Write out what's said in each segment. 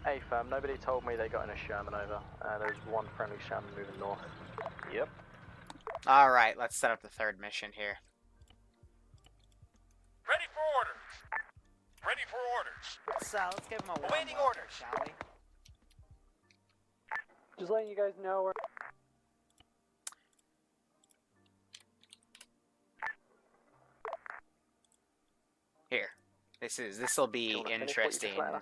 Hey fam, nobody told me they got in a Sherman over. There's one friendly Sherman moving north. Yep. Alright, let's set up the third mission here. Ready for orders. Ready for orders. Let's give him a warm Awaiting welcome, orders. shall we? Just letting you guys know we're... Here. This'll be interesting, Shut down.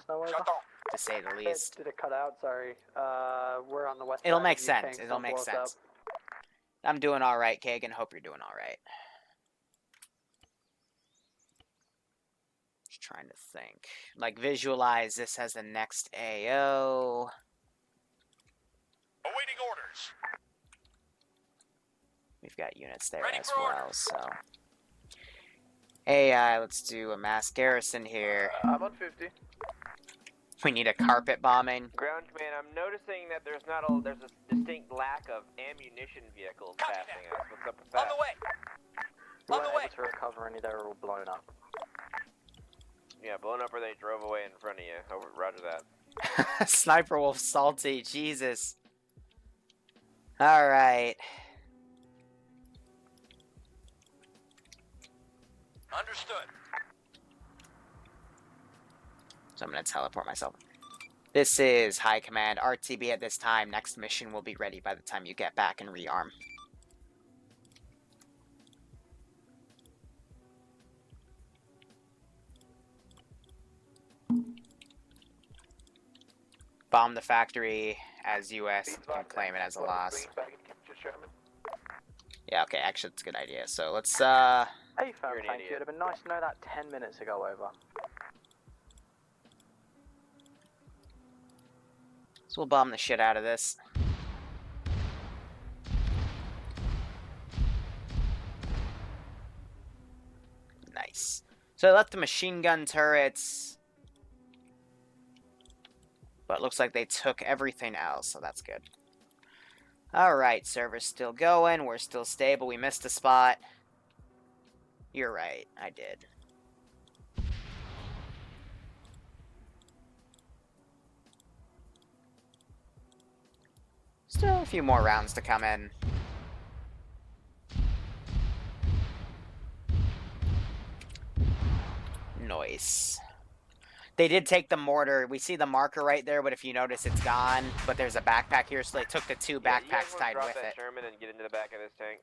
to say the least. Did it cut out? Sorry. We're on the west It'll side make of sense. Tank, It'll don't make blow us sense. up. I'm doing alright, Kagan. Hope you're doing alright. Just trying to think. Like, visualize this as the next AO. Awaiting orders. We've got units there Ready as for well, orders. so... AI, let's do a mass garrison here. I'm on 50. We need a carpet bombing. Ground command, I'm noticing that there's a distinct lack of ammunition vehicles Copy passing that. us. What's up with that? On the way. We On the weren't way. able to recover any, they were all blown up. Yeah, blown up or they drove away in front of you. Over, roger that. Sniper Wolf salty, Jesus. Alright. Understood. So I'm going to teleport myself. This is High Command. RTB at this time. Next mission will be ready by the time you get back and rearm. Bomb the factory as US can claim it as a loss. Yeah, okay, actually it's a good idea. So let's Hey fam, You're an thank you. idiot. It'd have been nice to know that 10 minutes ago over. So we'll bomb the shit out of this. Nice. So I left the machine gun turrets. But it looks like they took everything else, so that's good. Alright, server's still going. We're still stable. We missed a spot. You're right, I did. Still a few more rounds to come in. Nice. They did take the mortar. We see the marker right there, but if you notice, it's gone. But there's a backpack here, so they took the two Yeah, you guys backpacks wanna tied drop with that it. Sherman and get into the back of this tank.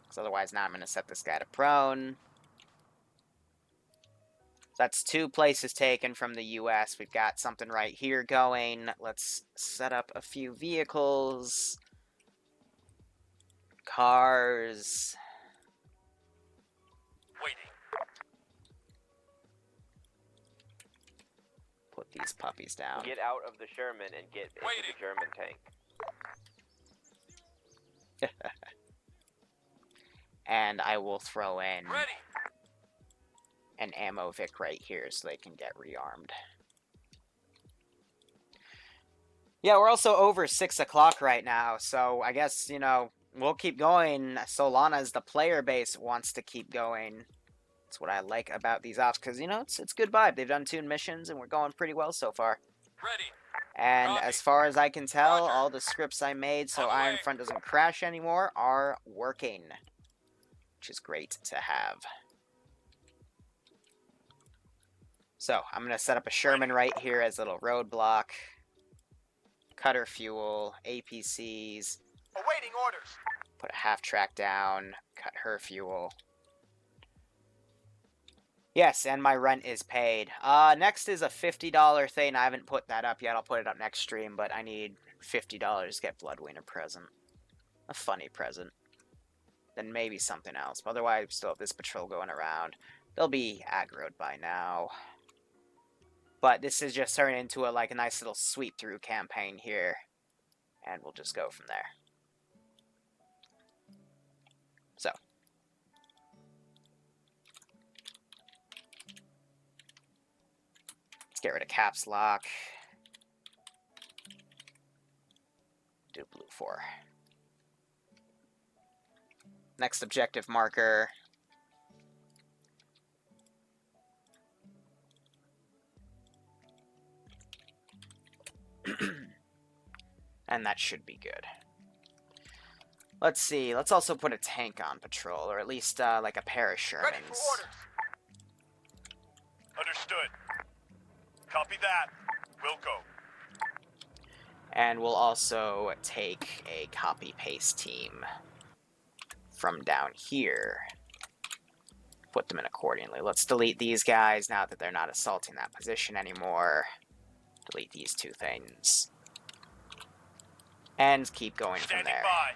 Because otherwise, now I'm going to set this guy to prone. So that's 2 places taken from the US. We've got something right here going. Let's set up a few vehicles. Cars. Waiting. Put these puppies down. Get out of the Sherman and get into Waiting. the German tank. And I will throw in Ready. an ammo Vic right here so they can get rearmed. Yeah, we're also over 6 o'clock right now, so I guess, you know, we'll keep going so long as the player base wants to keep going. That's what I like about these ops, because, you know, it's good vibe. They've done 2 missions, and we're going pretty well so far. Ready. And Copy. as far as I can tell, Roger. all the scripts I made so On the way. Ironfront doesn't crash anymore are working, which is great to have. So, I'm going to set up a Sherman right here as a little roadblock. Cutter fuel, APCs, Awaiting orders. put a half track down, cut her fuel. Yes, and my rent is paid. Next is a $50 thing. I haven't put that up yet. I'll put it up next stream, but I need $50 to get Bloodwing a present. A funny present. Then maybe something else. But otherwise, we still have this patrol going around. They'll be aggroed by now. But this is just turning into a nice little sweep-through campaign here. And we'll just go from there. So. Let's get rid of caps lock. Do blue 4. Next objective marker. And that should be good. Let's see. Let's also put a tank on patrol, or at least like a pair of Shermans. Ready for orders. Understood. Copy that. We'll go. And we'll also take a copy-paste team from down here. Put them in accordingly. Let's delete these guys now that they're not assaulting that position anymore. Delete these two things. And keep going from Standing there. by.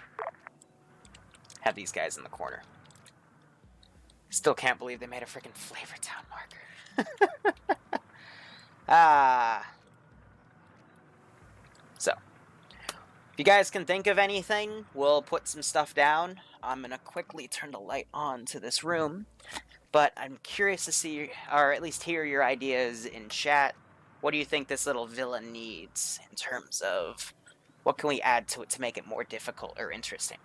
Have these guys in the corner. Still can't believe they made a freaking Flavortown marker. So, if you guys can think of anything, we'll put some stuff down. I'm going to quickly turn the light on to this room. But I'm curious to see, or at least hear your ideas in chat. What do you think this little villa needs in terms of what can we add to it to make it more difficult or interesting?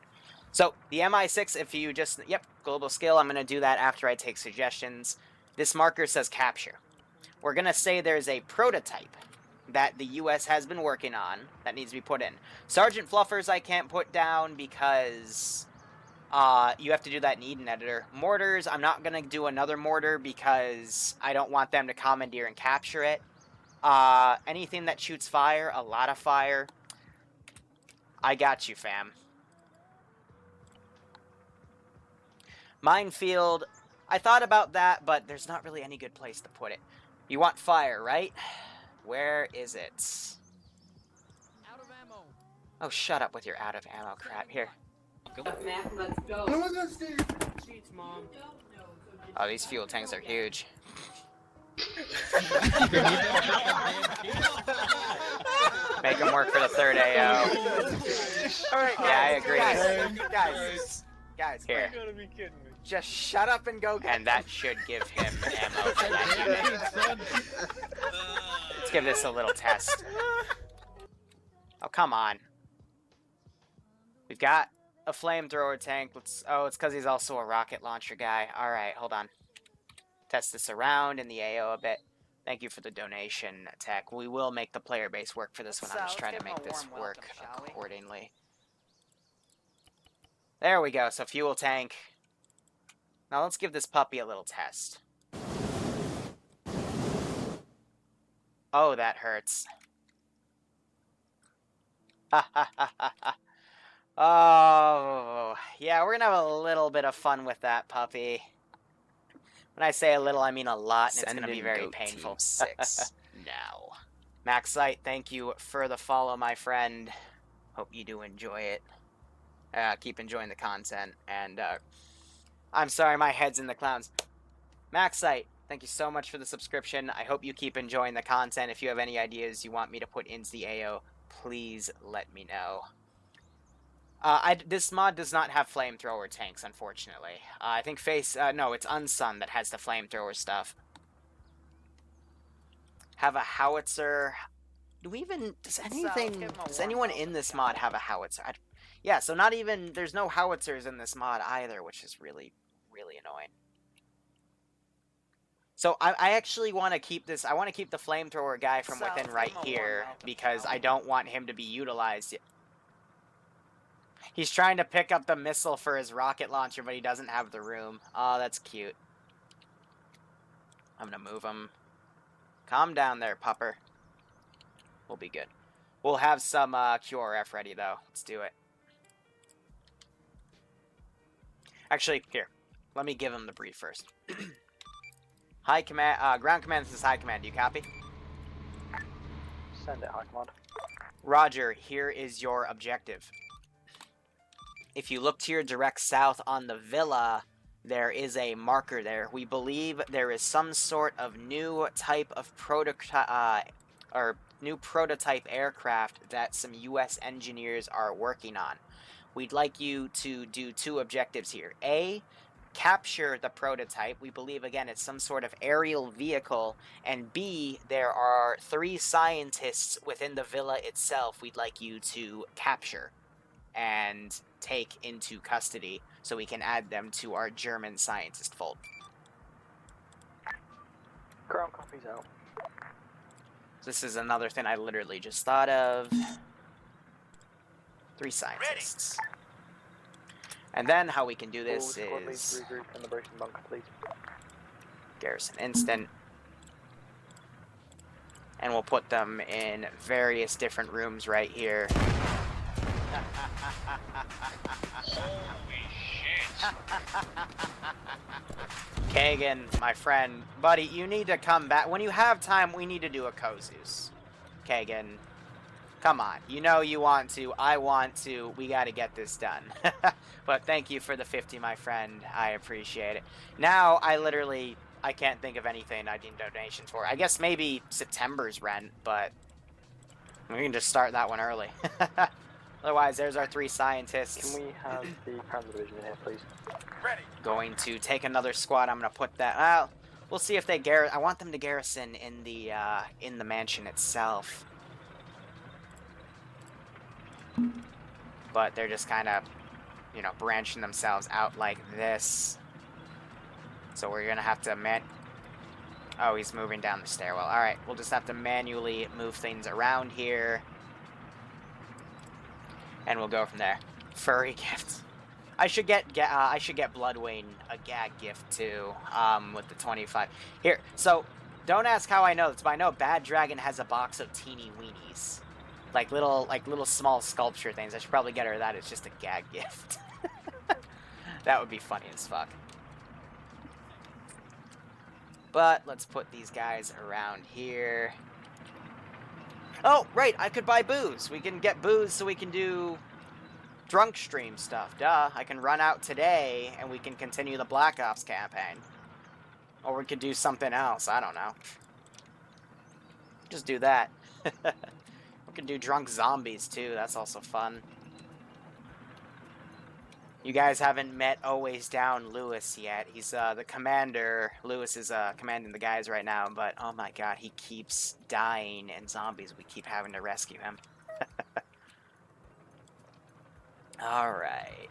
So, the MI6, if you just, yep, global skill, I'm going to do that after I take suggestions. This marker says capture. We're going to say there's a prototype that the U.S. has been working on that needs to be put in. Sergeant Fluffers I can't put down because you have to do that in Eden Editor. Mortars, I'm not going to do another mortar because I don't want them to commandeer and capture it. Anything that shoots fire, a lot of fire, I got you, fam. Minefield, I thought about that, but there's not really any good place to put it. You want fire, right? Where is it? Out of ammo. Oh, shut up with your out of ammo crap. Here. Mac, let's go. Sheets, Mom. Oh, these fuel tanks are huge. Make them work for the third AO. Alright, Yeah, I agree. Guys, Here. you gotta be kidding me. Just shut up and go get. And that should give him ammo for that unit. Let's give this a little test. Oh, come on. We've got a flamethrower tank. Oh, it's because he's also a rocket launcher guy. Alright, hold on. Test this around in the AO a bit. Thank you for the donation, Tech. We will make the player base work for this one. I'm just trying to make this work accordingly. There we go. So fuel tank. Now let's give this puppy a little test. Oh, that hurts. Oh, yeah, we're gonna have a little bit of fun with that puppy. When I say a little, I mean a lot, and it's gonna be very painful. 6 now. Maxite, thank you for the follow, my friend. Hope you do enjoy it. Keep enjoying the content, and I'm sorry, my head's in the clowns. Maxite, thank you so much for the subscription. I hope you keep enjoying the content. If you have any ideas you want me to put into the AO, please let me know. This mod does not have flamethrower tanks, unfortunately. I think no, it's Unsun that has the flamethrower stuff. Have a howitzer. Do we even, does anyone in this mod have a howitzer? Yeah, so not even, there's no howitzers in this mod either, which is really, really annoying. So I actually want to keep this, I want to keep the flamethrower guy from within right here, because I don't want him to be utilized. He's trying to pick up the missile for his rocket launcher, but he doesn't have the room. Oh, that's cute. I'm gonna move him. Calm down there, pupper. We'll be good. We'll have some QRF ready, though. Let's do it. Actually, here. Let me give him the brief first. High command, ground command, this is high command. Do you copy? Send it, high command. Roger, here is your objective. If you look to your direct south on the villa, there is a marker there. We believe there is some sort of new type of prototype aircraft that some U.S. engineers are working on. We'd like you to do 2 objectives here. A, capture the prototype. We believe, again, it's some sort of aerial vehicle. And B, there are 3 scientists within the villa itself we'd like you to capture and take into custody so we can add them to our German scientist fold. Ground copies out. This is another thing I literally just thought of. 3 scientists. And then how we can do this All squad leads is regroup in the broken bunker, please. garrison instant. And we'll put them in various different rooms right here. Holy shit. Kagan, my friend, buddy, you need to come back. When you have time, we need to do a Kozus. Kagan, come on. You know you want to. I want to. We got to get this done. But thank you for the 50, my friend. I appreciate it. Now, I can't think of anything I need donations for. I guess maybe September's rent, but we can just start that one early. Otherwise, there's our 3 scientists. Can we have the Crown Division in here, please? Ready. Going to take another squad. I'm going to put that... Well, we'll see if they I want them to garrison in the mansion itself. But they're just kind of, you know, branching themselves out like this. So we're going to have to Oh, he's moving down the stairwell. Alright, we'll just have to manually move things around here. And we'll go from there. Furry gift. I should get Bloodwayne a gag gift too. With the 25. Here, so don't ask how I know this, but I know Bad Dragon has a box of teeny weenies. Like little small sculpture things. I should probably get her that. It's just a gag gift. That would be funny as fuck. But let's put these guys around here. Oh, right, I could buy booze. We can get booze so we can do drunk stream stuff. Duh, I can run out today and we can continue the Black Ops campaign. Or we could do something else, I don't know. Just do that. We can do drunk zombies too, that's also fun. You guys haven't met Always Down Lewis yet. He's the commander. Lewis is commanding the guys right now, but oh my god, he keeps dying in zombies. We keep having to rescue him. Alright.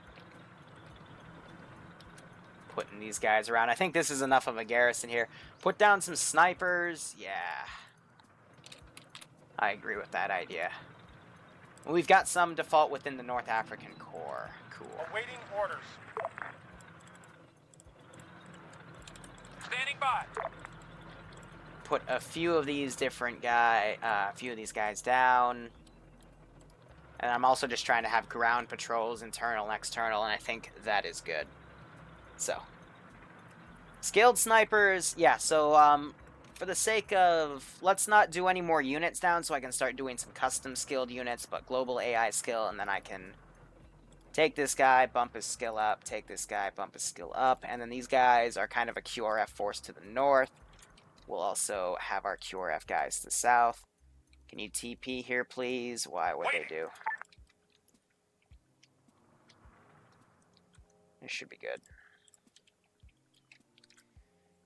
Putting these guys around. I think this is enough of a garrison here. Put down some snipers. Yeah. I agree with that idea. We've got some default within the North African Corps. Cool. Awaiting orders. Standing by. Put a few of these different guys down. And I'm also just trying to have ground patrols, internal and external, and I think that is good. So. Skilled snipers, yeah, so, for the sake of, let's not do any more units down so I can start doing some custom skilled units, but global AI skill, and then I can take this guy, bump his skill up, take this guy, bump his skill up, and then these guys are kind of a QRF force to the north. We'll also have our QRF guys to the south. Can you TP here, please? Why would they do? This should be good.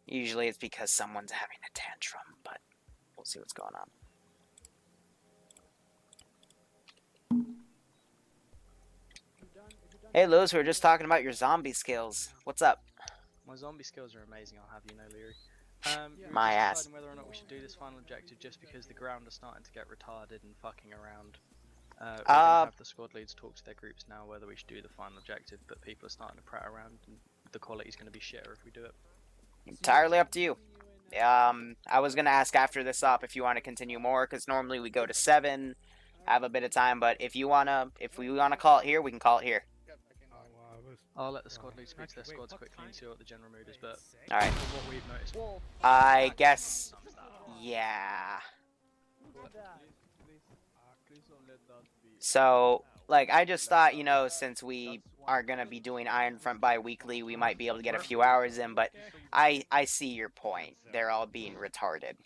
Usually it's because someone's having a tantrum, but we'll see what's going on. Hey Lewis, we were just talking about your zombie skills. What's up? My zombie skills are amazing, I'll have you know, Liru. My ass. Deciding whether or not we should do this final objective just because the ground is starting to get retarded and fucking around. We're gonna have the squad leads talk to their groups now whether we should do the final objective, but people are starting to prat around and the quality's going to be shitter if we do it. Entirely up to you. I was gonna ask after this up if you want to continue more, because normally we go to 7, have a bit of time. But if we wanna call it here, we can call it here. I'll let the squad leads speak to their squads quickly and see what the general mood is. But all right. from what we've noticed, I guess, yeah. So, like, I just thought, you know, since we are going to be doing Ironfront bi-weekly, we might be able to get a few hours in, but I see your point. They're all being retarded.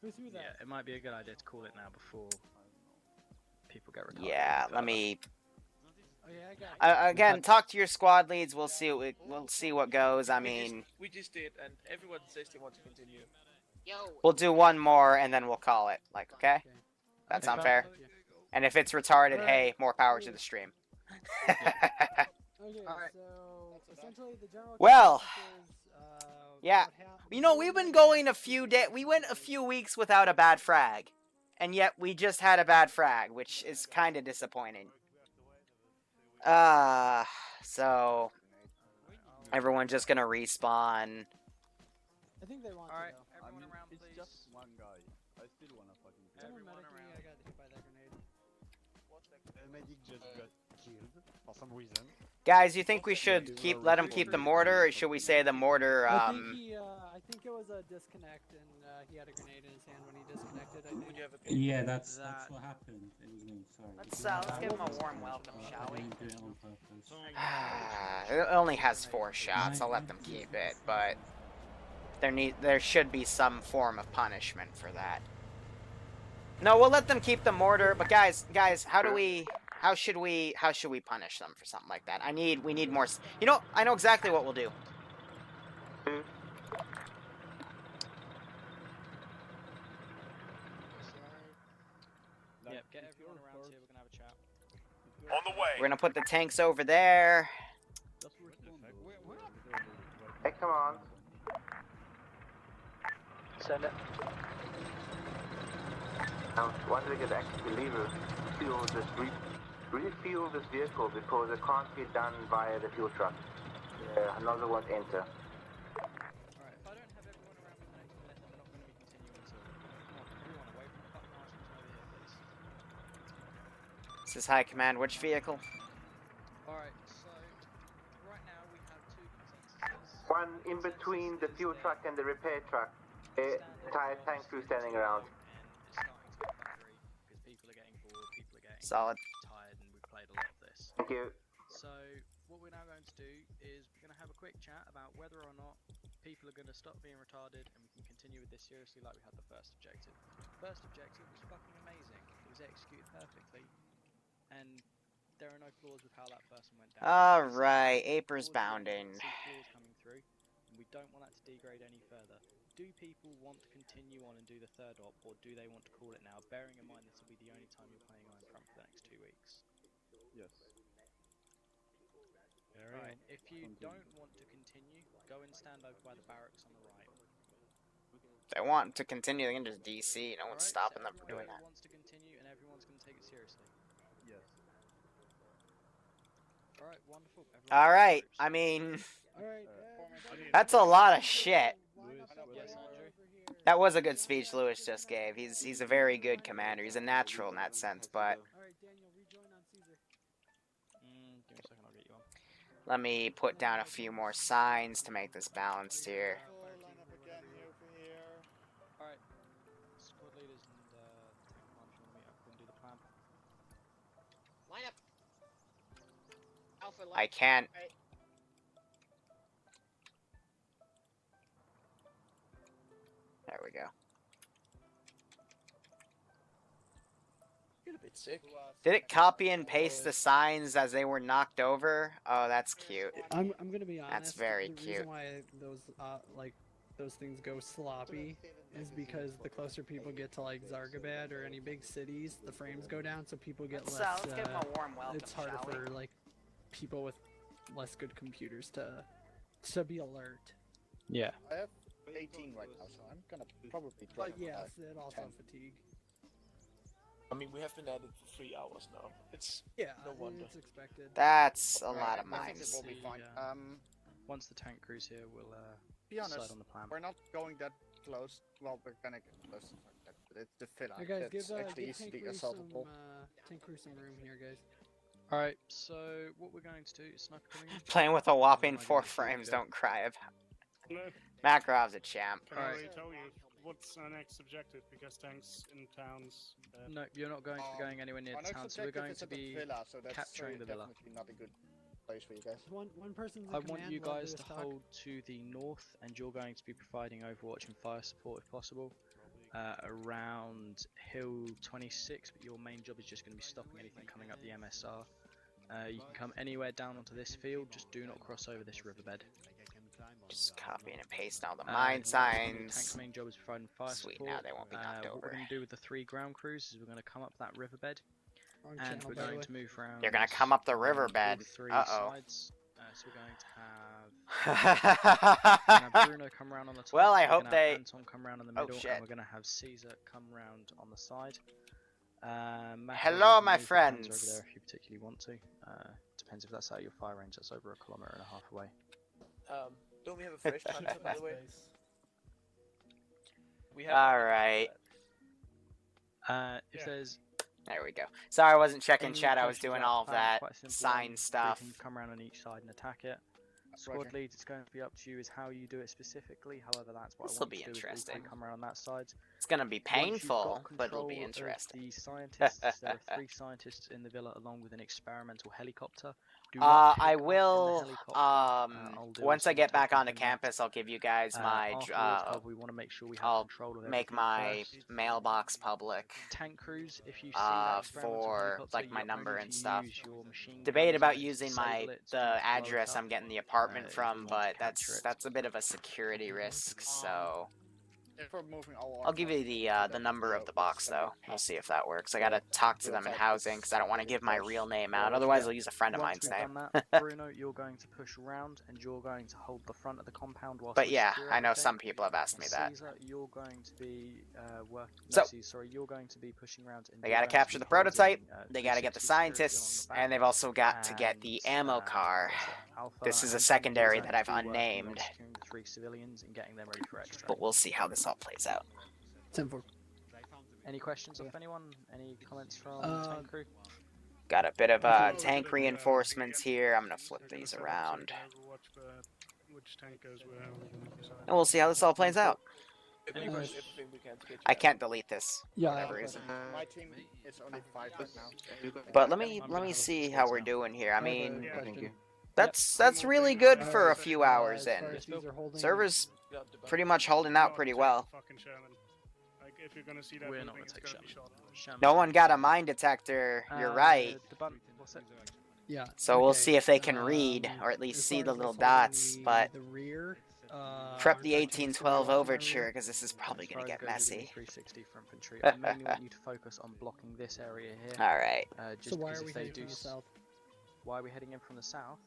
yeah, it might be a good idea to call it now before people get retarded. Yeah, let me... again, talk to your squad leads. We'll see what goes. I mean, we just did, and everyone says they want to continue. we'll do one more and then we'll call it. Like, okay? That sound fair? And if it's retarded, hey, more power to the stream. Well, yeah. You know, we've been going we went a few weeks without a bad frag. And yet we just had a bad frag, which is kind of disappointing. So everyone's just gonna respawn. I think they want Alright, to though. everyone around, please. It's just one guy. I still wanna fucking kill him. Everyone Medically, around. I got hit by that grenade. The medic just got killed for some reason. Guys, you think we should let him keep the mortar, or should we say the mortar? I think it was a disconnect, and he had a grenade in his hand when he disconnected. I think. Yeah, that's what happened. It was me. Sorry. Let's give him a warm welcome, shall we? I didn't do it on purpose. It only has 4 shots. I'll let them keep it, but there should be some form of punishment for that. No, we'll let them keep the mortar. But guys, how should we punish them for something like that? We need more. You know, I know exactly what we'll do. Yep, get everyone around here. We're gonna have a chat. On the way. We're gonna put the tanks over there. Hey, come on. Send it. Once we get access to Liru, refuel this vehicle because it can't be done via the fuel truck. Another one enter. Alright, if I don't have everyone around for the next minute, then we're not going to be continuing, so come on, everyone away from the fucking arsenals over here, please. This is High Command. Which vehicle? Alright, so right now we have 2 consensuses. One in between the fuel truck and the repair truck. Entire tank crew standing around. It's starting to get thundery because people are getting bored, people are getting Solid. tired, and we've played a lot of this. Thank you. So what we're now going to do is we're going to have a quick chat about whether or not people are going to stop being retarded, and we can continue with this seriously like we had the first objective. First objective was fucking amazing. It was executed perfectly, and there are no flaws with how that person went down. Alright, Apers bounding. See flaws coming through, and we don't want that to degrade any further. Do people want to continue on and do the third op, or do they want to call it now? Bearing in mind this will be the only time you're playing Iron Front for the next 2 weeks. Yes. Right, if you don't want to continue, go and stand over by the barracks on the right. If they want to continue, they can just DC. No one's Alright, stopping so them from doing that. everyone wants to continue, and everyone's going to take it seriously. Yes. Alright, wonderful. Everyone Alright, groups. I mean, Alright, that's a lot of shit. Yes, Andrew? That was a good speech Lewis just gave. He's a very good commander. He's a natural in that sense, but Alright, Daniel, rejoin on Caesar. Give me a second, I'll get you on. let me put down a few more signs to make this balanced here. Alright, squad leaders and tank commanders want to meet up and do the plan. Line up. Alpha, line I can't. Right. There we go. Get a bit sick. Did it copy and paste the signs as they were knocked over? Oh, that's cute. I'm gonna be honest. That's very the cute. reason why those things go sloppy is because the closer people get to like Zargabad or any big cities, the frames go down, so people get Let's less. give him a warm welcome, it's harder shall we? for like people with less good computers to be alert. Yeah. I have 18 right now, so I'm gonna probably try. But yes, it also fatigue. I mean, we have been at it for 3 hours now. It's Yeah, no wonder. it's expected. That's a lot of I think it mines. will be fine. Yeah. Once the tank crew's here, we'll Be decide honest, on the plan. we're not going that close. Well, we're gonna get close. But it's the filler. Hey guys, That's give actually give Tank easily Crew some assaultable. Tank Crew some room here, guys. Alright, so what we're going to do is sniper coming in. Playing with a whopping Am I 4 gonna frames, go? don't cry about. Makarov's a champ. Can Alright. I tell you what's our next objective? Because tanks in towns. No, you're not going to be going anywhere near Our the next town, so we're objective going is to at the be villa, so that's capturing the villa. definitely not a good place for you guys. One person's in I want command, you we'll do guys a to stock. hold to the north, and you're going to be providing overwatch and fire support if possible. Around Hill 26, but your main job is just going to be stopping anything coming up the MSR. You can come anywhere down onto this field, just do not cross over this riverbed. Just copying and pasting all the Uh, mine your main signs. main job is providing fire Sweet, support. now they won't be knocked What we're over. going to do with the 3 ground crews is we're going to come up that riverbed, Wrong and channel, we're by the going way. to move around. You're gonna come up the all riverbed. 3 Uh-oh. sides. So we're going to have Bruno come around on the top. Well, I we're hope gonna have they- Anton come round in the Oh, middle, shit. and we're going to have Caesar come round on the side. Matthew, Hello, you can my move your friends friends. over there if you particularly want to. depends if that's out of your fire range. That's over 1.5 kilometers away. Don't we have a fresh hunter, by the way? We have. Alright. If there's There we go. Sorry I wasn't checking any chat, I was questions doing about all the of plan, that quite a simple sign one. stuff. We can come around on each side and attack it. Squad lead, it's going to be up to you is how you do it specifically. However, that's what This'll I want be you to do is interesting. also come around on that side. It's gonna be Once you've got painful, but it'll be control of interesting. The scientists, there are 3 scientists in the villa along with an experimental helicopter. Do not pick I up in the will, helicopter. I'll do once a I get back simple onto pick and campus, I'll give you guys my, afterwards, however, we want to make sure we have I'll control of make everything my first. mailbox public, Tank crews, if you see that experimental for, helicopter, like, my you number only and to stuff. use your machine Debate guns about on it to using my, disable it, to the blow it address up. I'm getting the apartment If from, you want but to capture it. that's a bit of a security risk, so... If we're moving all I'll give you the number of the box, though. We'll see if that works. I gotta talk to them in housing, because I don't want to give my real name out, otherwise I'll use a friend of Once mine's we've name. done that, Bruno, you're going to push around, and you're going to hold the front of the compound whilst But we yeah, secure I know everything. some people have asked me that. Caesar, you're going to be So- you're going to be pushing around. And They you're gotta going to capture be the prototype, holding, they gotta get the 360 security scientists, along the and they've back, also got to get the ammo and, car. what's it, Alpha This is a and secondary Tango that I've are going to be working on unnamed. securing the 3 civilians and getting them ready for extract. But we'll see how this all plays out. 10-4. Any questions of anyone? Any comments from tank crew? Got a bit of tank reinforcements here. I'm gonna flip these around. Which tank goes where, And we'll see how this all plays out. Pretty much everything we can to get I can't delete this for Yeah, whatever reason. My team is only 5 right now. But let me see how we're doing here. I mean, thank you. that's really good for a few hours As far in. as these are holding- Server's pretty much holding out pretty well. Fucking Sherman. Like, if you're gonna see that We're not moving, gonna it's take gonna be shot. No one got a mine detector. You're right. What's it? Yeah. So we'll okay. see if they can read, or at least As see far the as little us dots. holding But the rear, prep the our 1812 tanks are overture, rear. because this is probably As gonna far as get goes, you're gonna messy. 360 for infantry. I mainly want you to focus on blocking this area here. All right. Just So why because are we if they heading do from the south? Why are we heading in from the south?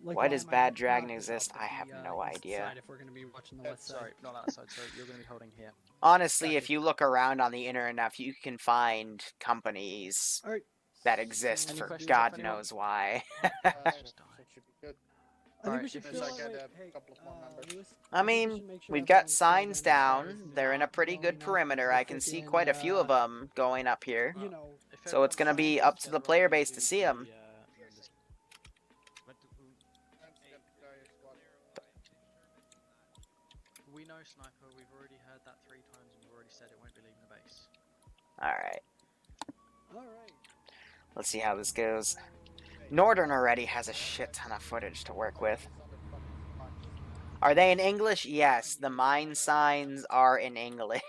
Like, Why does am I Bad heading Dragon not the exist? south, I but have the, no east idea. side if we're gonna be watching the west side. Sorry, not that side. Sorry, you're going to be holding here. Honestly, if you look around on the internet enough, you can find companies All right. that exist Any for questions God of anyone? knows why. That should be good. I think we Alright, should if fill I out, get wait, a hey, couple of more members. Lewis, I think we mean, should make sure we've got everyone's signs filled in as far down. as They're in a not pretty good blowing up perimeter. the I can see freaking, quite a few of them going up here. You know, If So it's everyone's gonna be signed up to together, the player I'll base do to see 'em. members. We know, Sniper. We've already heard that 3 times and we've already said it won't be leaving the base. Alright, all right. let's see how this goes. Northern already has a shit ton of footage to work with. Are they in English? Yes, the mine signs are in English.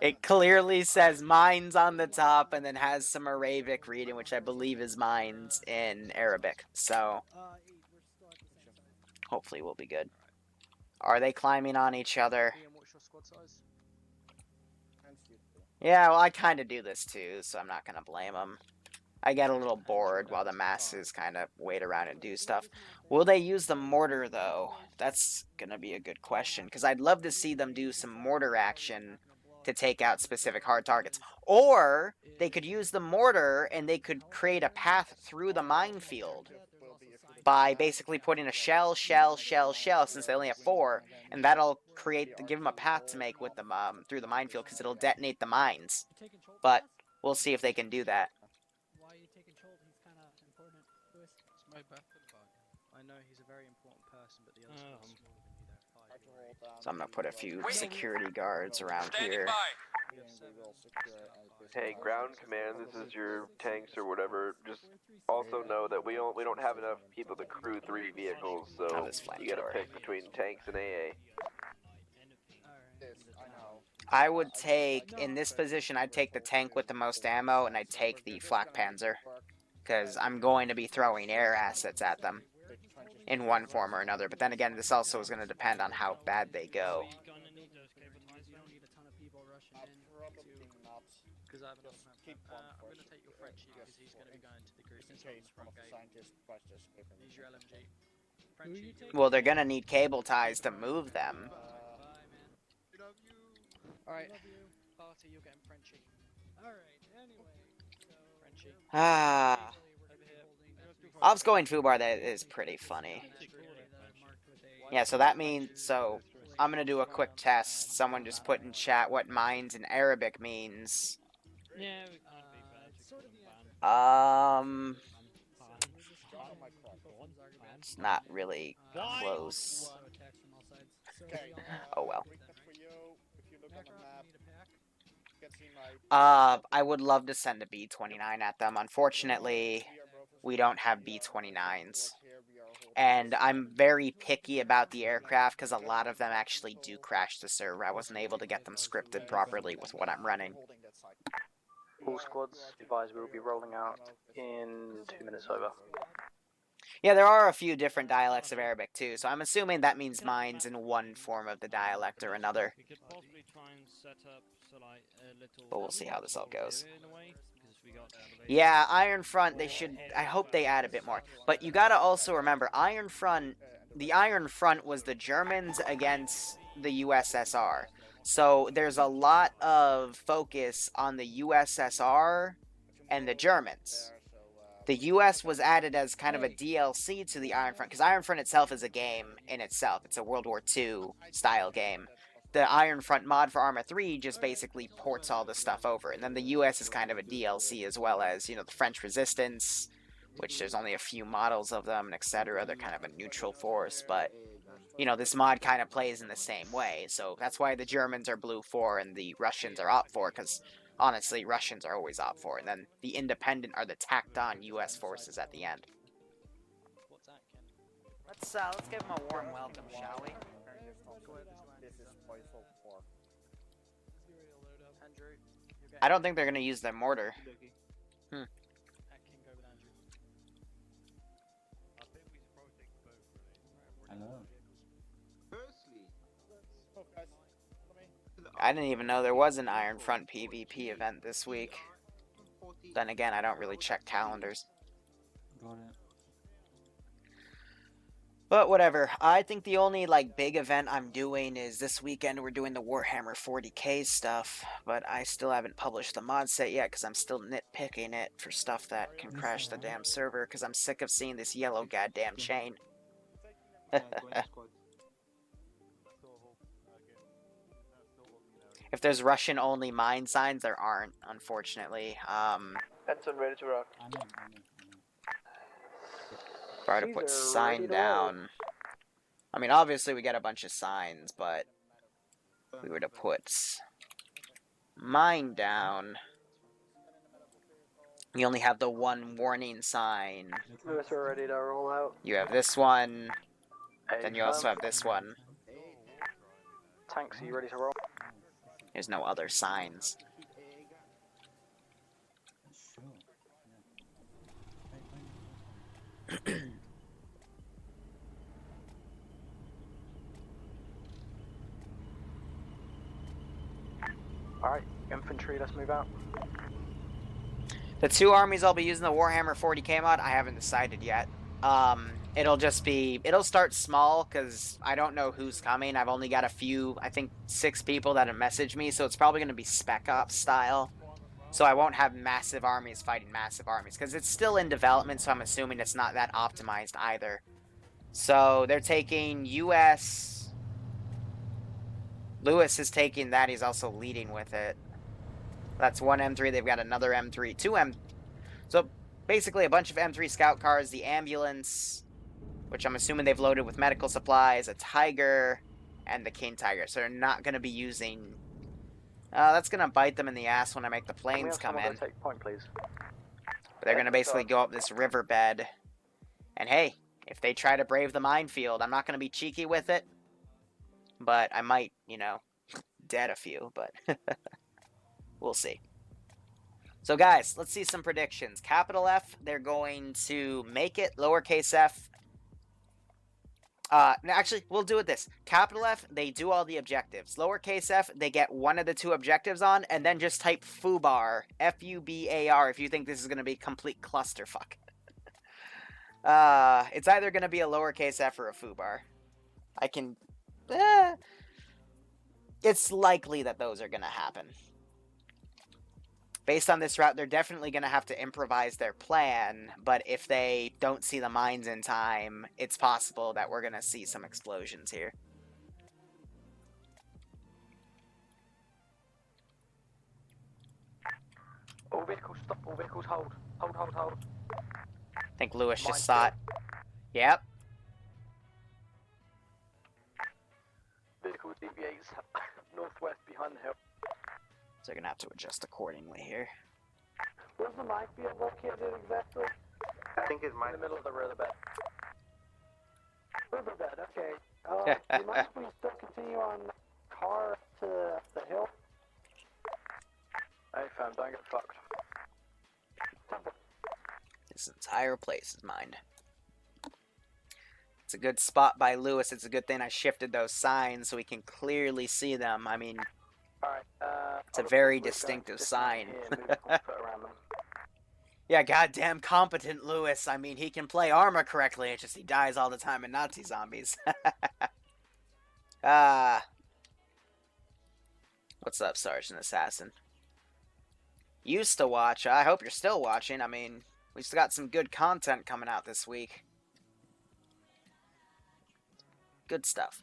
It clearly says mines on the top and then has some Arabic reading, which I believe is mines in Arabic. So, 8, we're still at the same side. hopefully we'll be good. Are they climbing on each other? Ian, what's your squad size? Yeah, well, I kind of do this too, so I'm not going to blame them. I get a little bored while the masses kind of wait around and do stuff. Will they use the mortar, though? That's going to be a good question, because I'd love to see them do some mortar action to take out specific hard targets. Or they could use the mortar and they could create a path through the minefield by basically putting a shell, since they only have 4, and that'll give them a path to make with them through the minefield, because it'll detonate the mines. You taking Cholt But with us? we'll see if they can do that. Why are you taking Cholt? He's kind of important, Lewis. It's my battle bug. I know he's a very important person, but the other squad's smaller than you. They're 5. So I'm gonna put a few security guards around here. Hey, ground command, this is your tanks or whatever. Just also know that we don't have enough people to crew 3 vehicles, so Oh, this you gotta flamethrower. pick between tanks and AA. I would take, in this position, I'd take the tank with the most ammo, and I'd take the flak panzer. Because I'm going to be throwing air assets at them in one form or another. But then again, this also is going to depend on how bad they go. You don't need a ton of people rushing in Because I have another plan. I'm going to take your Frenchie because he's going to be going to the group. He's your LMG. Frenchie, Well, they're going to need cable ties to move them. Alright. Barty, you're getting Frenchie. Alright, anyway, so... Frenchie. Ah. We're gonna be holding that Ops going foobar, that is pretty funny. Yeah, so that means, so I'm going to do a quick test. Someone just put in chat what mines in Arabic means. Yeah. It's not really close. Oh well. I would love to send a B-29 at them. Unfortunately, we don't have B-29s. And I'm very picky about the aircraft because a lot of them actually do crash the server. I wasn't able to get them scripted properly with what I'm running. All squads, advise we will be rolling out in 2 minutes over. Yeah, there are a few different dialects of Arabic too, so I'm assuming that means mines in one form of the dialect or another. But we'll see how this all goes. Yeah, Iron Front, they should, I hope they add a bit more. But you gotta also remember, Iron Front, the Iron Front was the Germans against the USSR. So there's a lot of focus on the USSR and the Germans. The US was added as kind of a DLC to the Iron Front, because Iron Front itself is a game in itself. It's a World War II style game. The Iron Front mod for Arma 3 just basically ports all the stuff over. And then the US is kind of a DLC, as well as, you know, the French Resistance, which there's only a few models of them, etc. They're kind of a neutral force, but, you know, this mod kind of plays in the same way. So that's why the Germans are Blue 4 and the Russians are Op 4, because honestly, Russians are always Op 4, and then the Independent are the tacked-on U.S. forces at the end. Let's give them a warm welcome, shall we? I don't think they're going to use their mortar. Hello. I didn't even know there was an Iron Front PvP event this week. Then again, I don't really check calendars. Got it. But whatever. I think the only like big event I'm doing is this weekend. We're doing the Warhammer 40k stuff, but I still haven't published the mod set yet because I'm still nitpicking it for stuff that can crash the damn server because I'm sick of seeing this yellow goddamn chain. If there's Russian-only mine signs, there aren't, unfortunately. Ensign ready to rock. I know. If I were to put sign down... I mean, obviously we get a bunch of signs, but... if we were to put... mine down... you only have the one warning sign. Lewis, we're ready to roll out. You have this one, then you also have this one. Tanks, are you ready to roll? There's no other signs. Sure. Alright, infantry, let's move out. The two armies I'll be using the Warhammer 40k mod, I haven't decided yet. It'll just be, it'll start small, because I don't know who's coming. I've only got a few, I think 6 people that have messaged me, so it's probably going to be Spec Ops style. So I won't have massive armies fighting massive armies, because it's still in development, so I'm assuming it's not that optimized either. So they're taking US... Lewis is taking that, he's also leading with it. That's one M3, they've got another M3, 2 M... So basically a bunch of M3 scout cars, the ambulance... which I'm assuming they've loaded with medical supplies, a Tiger, and the King Tiger. So they're not going to be using... that's going to bite them in the ass when I make the planes come in. Take point, please? But they're going to basically go up this riverbed. And hey, if they try to brave the minefield, I'm not going to be cheeky with it. But I might, you know, dead a few, but we'll see. So guys, let's see some predictions. Capital F, they're going to make it. Lowercase f... actually, we'll do it this. Capital F, they do all the objectives. Lowercase f, they get one of the 2 objectives on, and then just type FUBAR, F-U-B-A-R, if you think this is going to be complete clusterfuck. It's either going to be a lowercase f or a FUBAR. I can... it's likely that those are going to happen. based on this route, they're definitely going to have to improvise their plan, but if they don't see the mines in time, it's possible that we're going to see some explosions here. All vehicles stop, all vehicles hold. Hold. I think Lewis just saw it. Yep. Vehicle deviates northwest behind the hill. So they're going to have to adjust accordingly here. Where's the minefield located exactly? I think it might. In the middle of the riverbed. Riverbed, okay. Do you mind if we still continue on car to the hill? Hey fam, don't get fucked. This entire place is mine. It's a good spot by Lewis. It's a good thing I shifted those signs so we can clearly see them. I mean, Alright, it's a very distinctive sign. Yeah, goddamn competent Lewis. I mean, he can play Arma correctly. It's just he dies all the time in Nazi zombies. What's up, Sergeant Assassin? Used to watch. I hope you're still watching. I mean, we still got some good content coming out this week. Good stuff.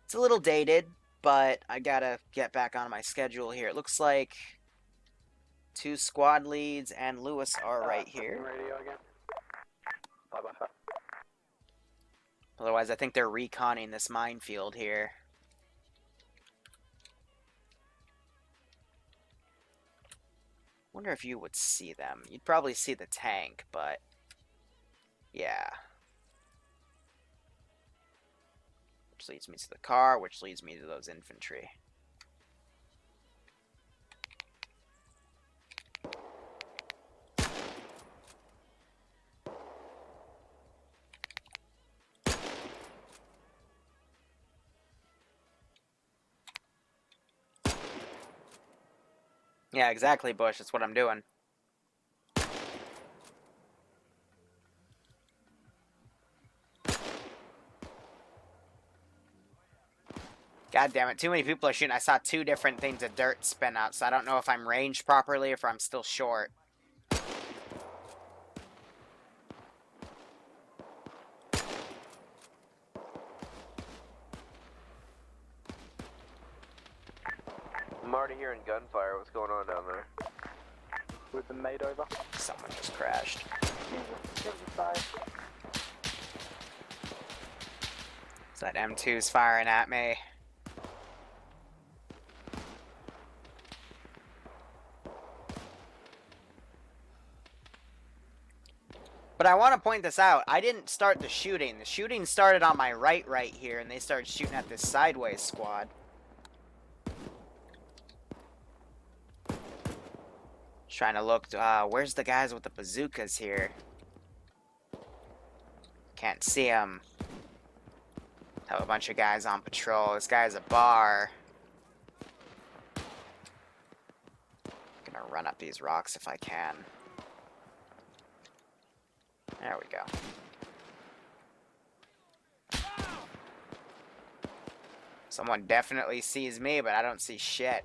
It's a little dated, but I gotta get back on my schedule here. It looks like 2 squad leads and Lewis are right here. Radio again. Bye. Otherwise, I think they're reconning this minefield here. Wonder if you would see them. You'd probably see the tank, but yeah. Which leads me to the car, which leads me to those infantry. Yeah, exactly, Bush. That's what I'm doing. God damn it, too many people are shooting. I saw 2 different things of dirt spin out, so I don't know if I'm ranged properly or if I'm still short. I'm already hearing gunfire. What's going on down there? We've been made over. Someone just crashed. So that M2's firing at me. But I want to point this out. I didn't start the shooting. The shooting started on my right here, and they started shooting at this sideways squad. Trying to look, where's the guys with the bazookas here? Can't see them. Have a bunch of guys on patrol. This guy's a bar. Gonna run up these rocks if I can. There we go. Someone definitely sees me, but I don't see shit.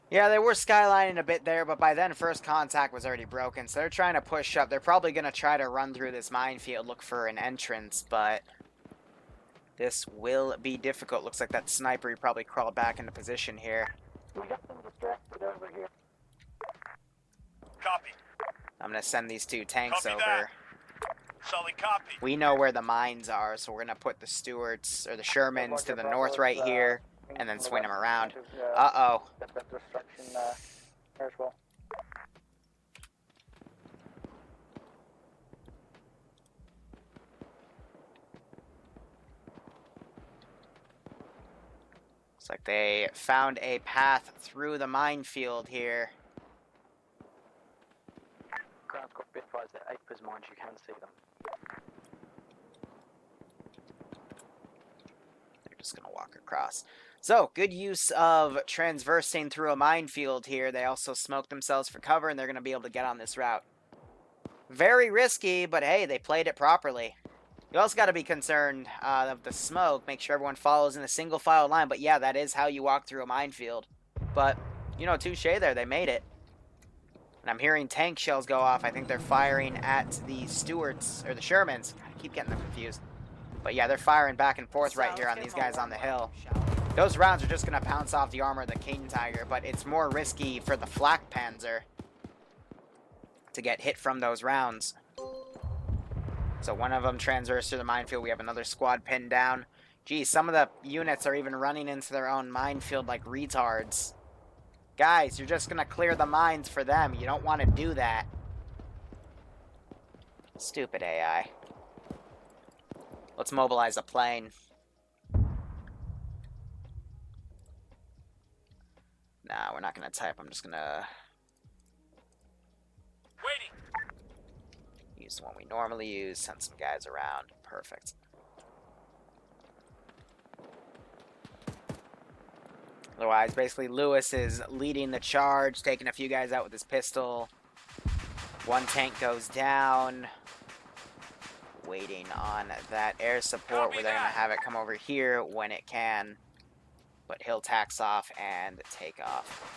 Yeah, they were skylining a bit there, but by then first contact was already broken, so they're trying to push up. They're probably going to try to run through this minefield, look for an entrance, but this will be difficult. Looks like that sniper probably crawled back into position here. We got them distracted over here. Copy. I'm going to send these 2 tanks Copy over. that. Sully, copy. We know where the mines are, so we're going to put the Stewarts, or the Shermans, to the north right here, and then swing them around. Uh-oh. Destruction here as well. Looks like they found a path through the minefield here. Ground's got bit advised at 8 mines, you can see them. They're just going to walk across. So, good use of transversing through a minefield here. They also smoked themselves for cover, and they're going to be able to get on this route. Very risky, but hey, they played it properly. You also got to be concerned of the smoke. Make sure everyone follows in a single file line. But yeah, that is how you walk through a minefield. But, you know, touche there. They made it. And I'm hearing tank shells go off. I think they're firing at the Stewarts, or the Shermans. I keep getting them confused. But yeah, they're firing back and forth right here on these guys on the hill. Those rounds are just going to bounce off the armor of the King Tiger, but it's more risky for the Flak Panzer to get hit from those rounds. So one of them transverse through the minefield. We have another squad pinned down. Geez, some of the units are even running into their own minefield like retards. Guys, you're just going to clear the mines for them. You don't want to do that. Stupid AI. Let's mobilize a plane. Nah, we're not going to type. I'm just going to use the one we normally use. Send some guys around. Perfect. Otherwise, basically, Lewis is leading the charge, taking a few guys out with his pistol. One tank goes down. Waiting on that air support where they're going to have it come over here when it can. But he'll tax off and take off.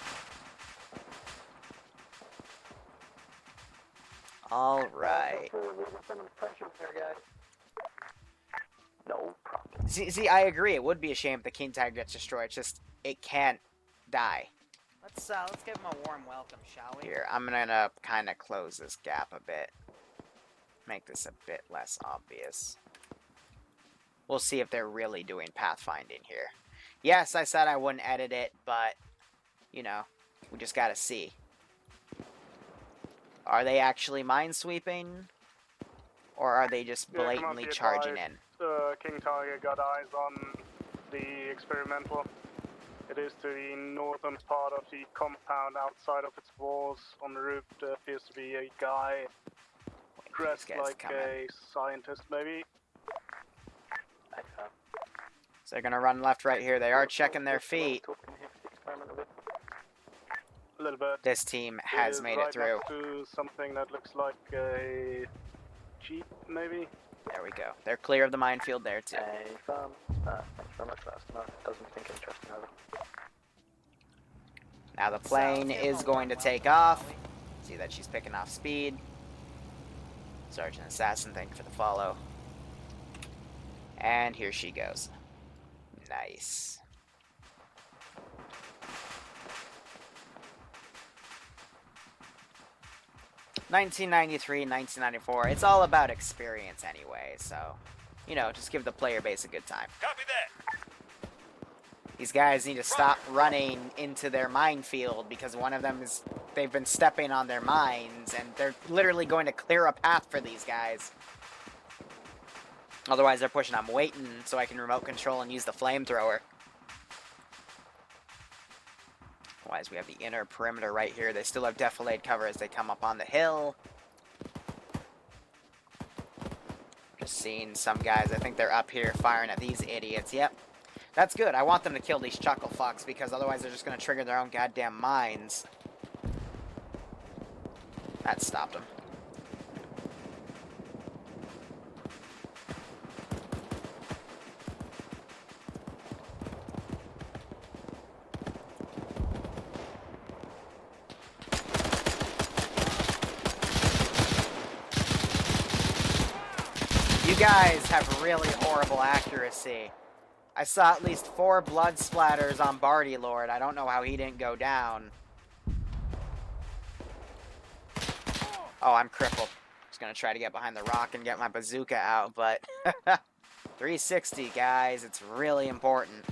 All right. No problem. See, I agree. It would be a shame if the King Tiger gets destroyed. It's just, it can't die. Let's give him a warm welcome, shall we? Here, I'm gonna kind of close this gap a bit. Make this a bit less obvious. We'll see if they're really doing pathfinding here. Yes, I said I wouldn't edit it, but, you know, we just gotta see. Are they actually minesweeping? Or are they just blatantly charging in? King Tiger got eyes on the experimental. It is to the northern part of the compound, outside of its walls. On the roof there appears to be a guy dressed like a scientist, maybe. So they're gonna run left right here. They are checking their feet. A little bit. This team has made it through. Next to something that looks like a jeep, maybe. There we go. They're clear of the minefield there too. Thanks very much, fast enough. Doesn't think interesting over. Now the plane is going to take off. See that she's picking off speed. Sergeant Assassin, thank you for the follow. And here she goes. Nice. $1993, $1994. It's all about experience anyway, so, you know, just give the player base a good time. Copy that. These guys need to stop running into their minefield because one of them is, they've been stepping on their mines and they're literally going to clear a path for these guys. Otherwise they're pushing. I'm waiting so I can remote control and use the flamethrower. Otherwise we have the inner perimeter right here. They still have defilade cover as they come up on the hill. Just seeing some guys, I think they're up here firing at these idiots. Yep. That's good. I want them to kill these chuckle fucks because otherwise they're just going to trigger their own goddamn mines. That stopped them. You guys have really horrible accuracy. I saw at least 4 blood splatters on Barty Lord. I don't know how he didn't go down. Oh, I'm crippled. Just gonna try to get behind the rock and get my bazooka out, but 360, guys. It's really important.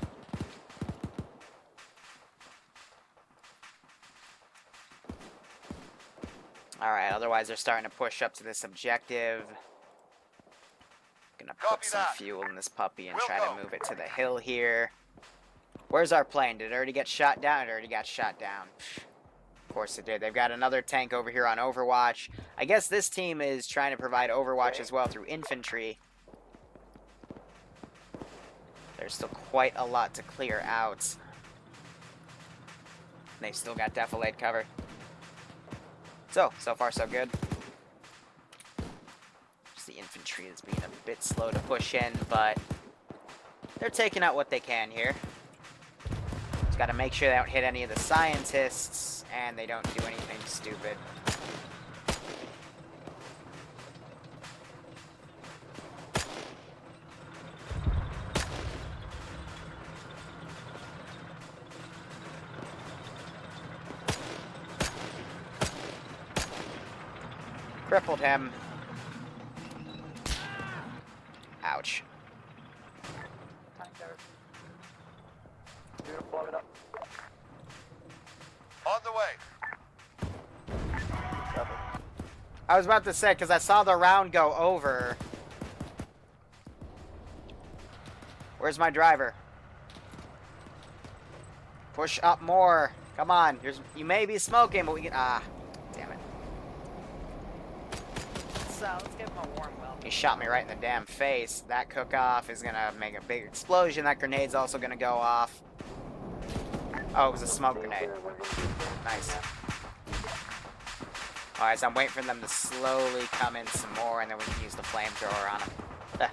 Alright, otherwise they're starting to push up to this objective. Gonna put some fuel in this puppy and try to move it to the hill here. Where's our plane? Did it already get shot down? It already got shot down. Of course it did. They've got another tank over here on Overwatch. I guess this team is trying to provide Overwatch as well through infantry. There's still quite a lot to clear out. They've still got defilade cover. So far so good. Just the infantry infantry is being a bit slow to push in, but they're taking out what they can here. Just gotta make sure they don't hit any of the scientists, and they don't do anything stupid. Crippled him. Ouch. On the way. I was about to say, because I saw the round go over. Where's my driver? Push up more. Come on. You may be smoking, but we can... Ah, damn it. Let's give him a warm welcome. He shot me right in the damn face. That cook-off is going to make a big explosion. That grenade's also going to go off. Oh, it was a smoke grenade. Nice. Alright, so I'm waiting for them to slowly come in some more, and then we can use the flamethrower on them.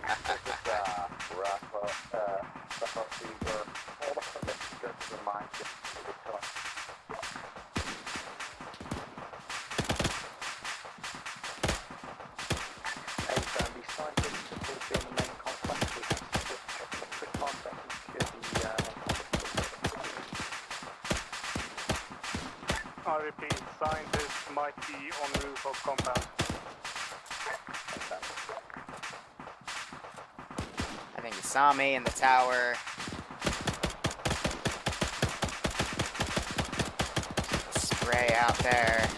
I repeat, scientists might be on the roof of compound. I think he saw me in the tower. Spray out there.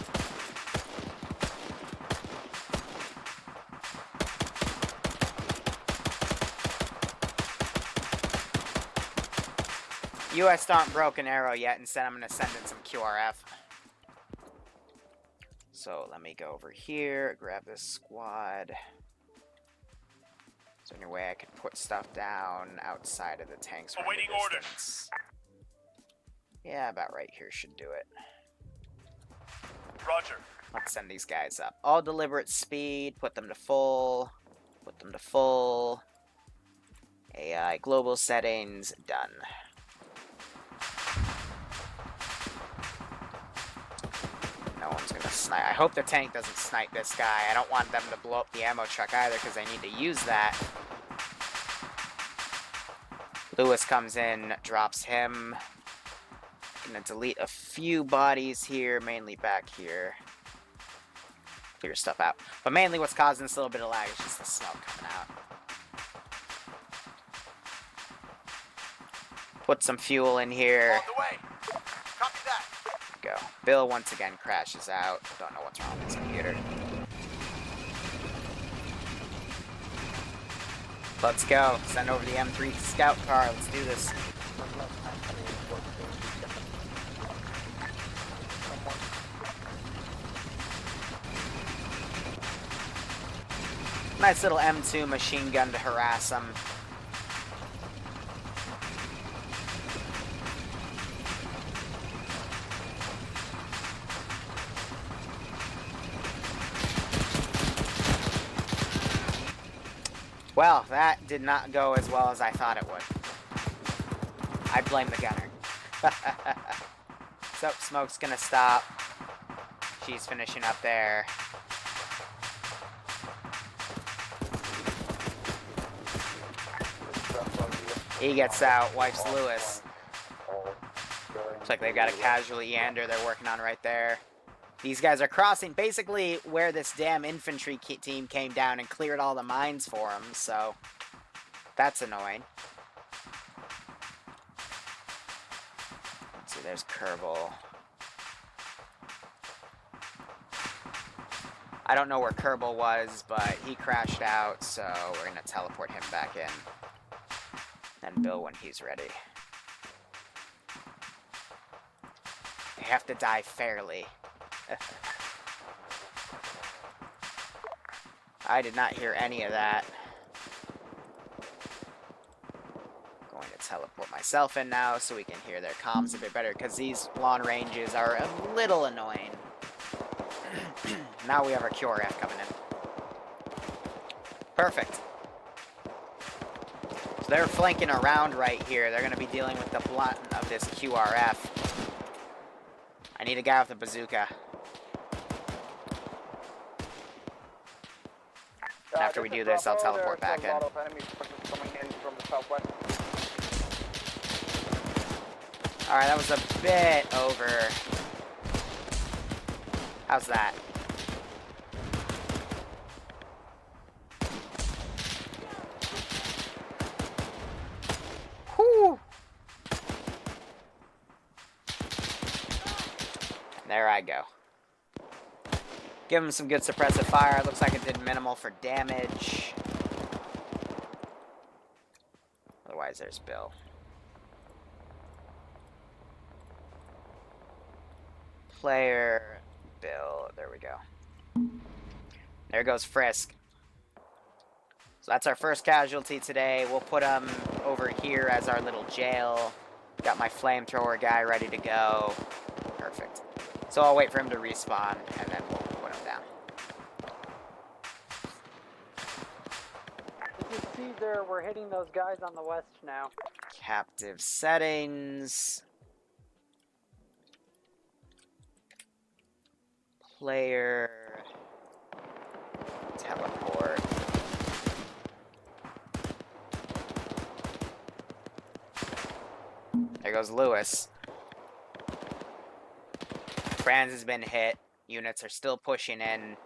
US aren't broken arrow yet. Instead, I'm going to send in some QRF. So let me go over here, grab this squad. Is there any way I could put stuff down outside of the tanks? Awaiting orders. Yeah, about right here should do it. Roger. Let's send these guys up. All deliberate speed, put them to full. Put them to full. AI global settings, done. No one's gonna snipe. I hope the tank doesn't snipe this guy. I don't want them to blow up the ammo truck either because I need to use that. Lewis comes in, drops him. Gonna delete a few bodies here, mainly back here. Clear stuff out. But mainly what's causing this little bit of lag is just the smoke coming out. Put some fuel in here. On the way. Copy that. Go. Bill once again crashes out. Don't know what's wrong with his computer. Let's go. Send over the M3 scout car. Let's do this. Nice little M2 machine gun to harass them. Well, that did not go as well as I thought it would. I blame the gunner. So, smoke's gonna stop. She's finishing up there. He gets out, wipes Lewis. Looks like they've got a casual Eander they're working on right there. These guys are crossing basically where this damn infantry team came down and cleared all the mines for them, so that's annoying. Let's see, there's Kerbal. I don't know where Kerbal was, but he crashed out, so we're going to teleport him back in. Then Bill when he's ready. They have to die fairly. I did not hear any of that. Going to teleport myself in now so we can hear their comms a bit better, because these long ranges are a little annoying. Now we have our QRF coming in. Perfect. So they're flanking around right here. They're going to be dealing with the blunt of this QRF. I need a guy with a bazooka. After we do this, I'll teleport back in. A lot of enemies coming in from the southwest. Alright, that was a bit over. How's that? Whew! There I go. Give him some good suppressive fire. It looks like it did minimal for damage. Otherwise, there's Bill. Player, Bill. There we go. There goes Frisk. So that's our first casualty today. We'll put him over here as our little jail. Got my flamethrower guy ready to go. Perfect. So I'll wait for him to respawn, and then we'll put him down. This is Caesar. We're hitting those guys on the west now. Captive settings. Player. Teleport. There goes Lewis. Franz has been hit. Units are still pushing in.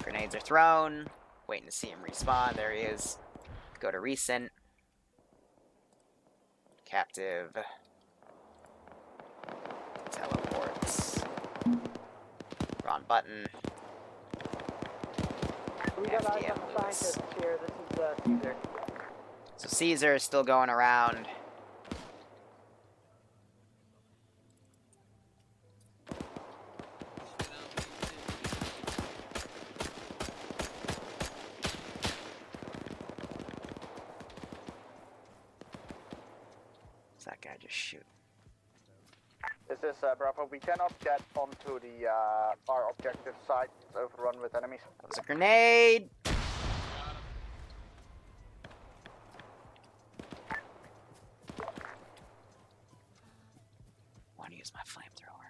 Grenades are thrown. Waiting to see him respawn. There he is. Go to recent. Captive. Teleports. Wrong button. We got eyes on the scientists here. This is Caesar. So Caesar is still going around. That guy just shoot. This is Bravo. We cannot get onto the our objective site. It's overrun with enemies. That was a grenade. Want to use my flamethrower?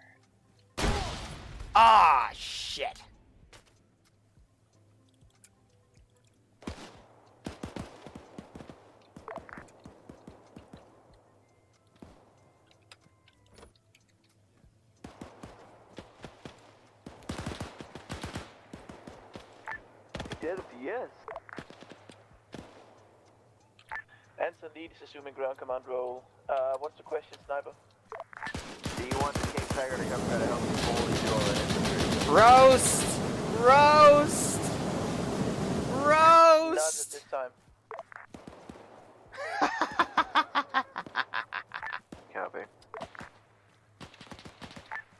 Ah, shit. Yes. Anson Lead is assuming ground command role. What's the question, Sniper? Do you want the King Tiger to come try to help you forward to your infantry? Roast! Roast! Roast! Not at this time. Copy.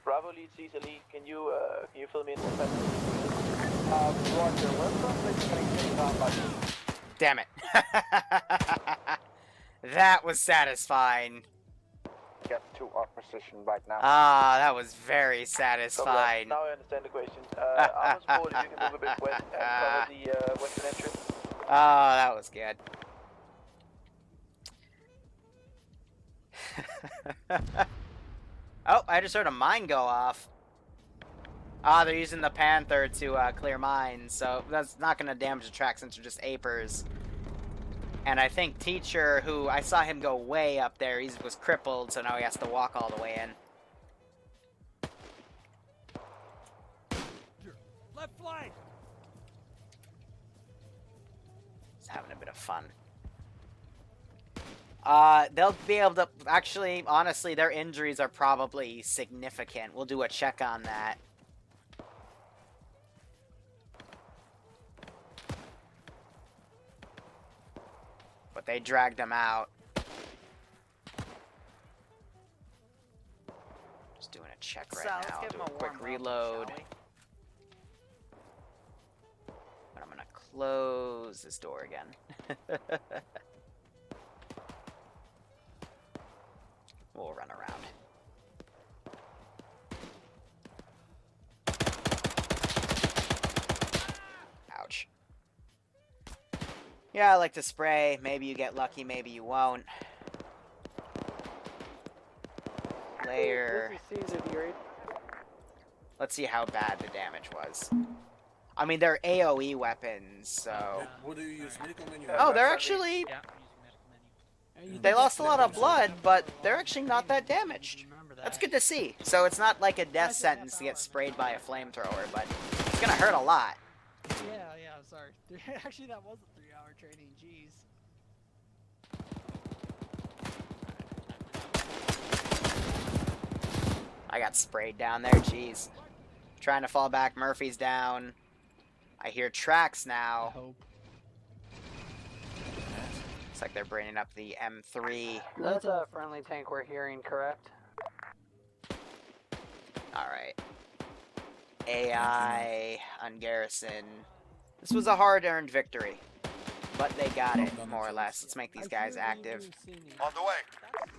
Bravo Lead Caesar Lead, can you fill me in on that? Roger. Let's getting down by Damn it. That was satisfying. get to our position right now. Ah, that was very satisfying. Now I understand the question. Arma's forward, if you can move a bit west and cover the western entrance. Oh, that was good. Oh, I just heard a mine go off. Ah, they're using the Panther to clear mines, so that's not going to damage the track since they're just apers. And I think Teacher, who I saw him go way up there, he was crippled, so now he has to walk all the way in. Left flank. He's having a bit of fun. They'll be able to... Actually, honestly, their injuries are probably significant. We'll do a check on that. But they dragged them out. Just doing a check right now. I'll do a quick reload. But I'm gonna close this door again. We'll run around. Ouch. Yeah, I like to spray. Maybe you get lucky, maybe you won't. Layer. This is Caesar, do you read? Let's see how bad the damage was. I mean, they're AoE weapons, so... What do you use? Medical menu? Oh, they're actually... Yeah, I'm using medical menu. They lost a lot of blood, but they're actually not that damaged. That's good to see. So it's not like a death sentence to get sprayed by a flamethrower, but it's gonna hurt a lot. Yeah, sorry. Actually, that was a 3-hour training, jeez. I got sprayed down there, jeez. Trying to fall back, Murphy's down. I hear tracks now. Looks like they're bringing up the M3. That's a friendly tank we're hearing, correct? Alright. AI on Garrison. This was a hard-earned victory. But they got it, more or less. Let's make these guys active. On the way.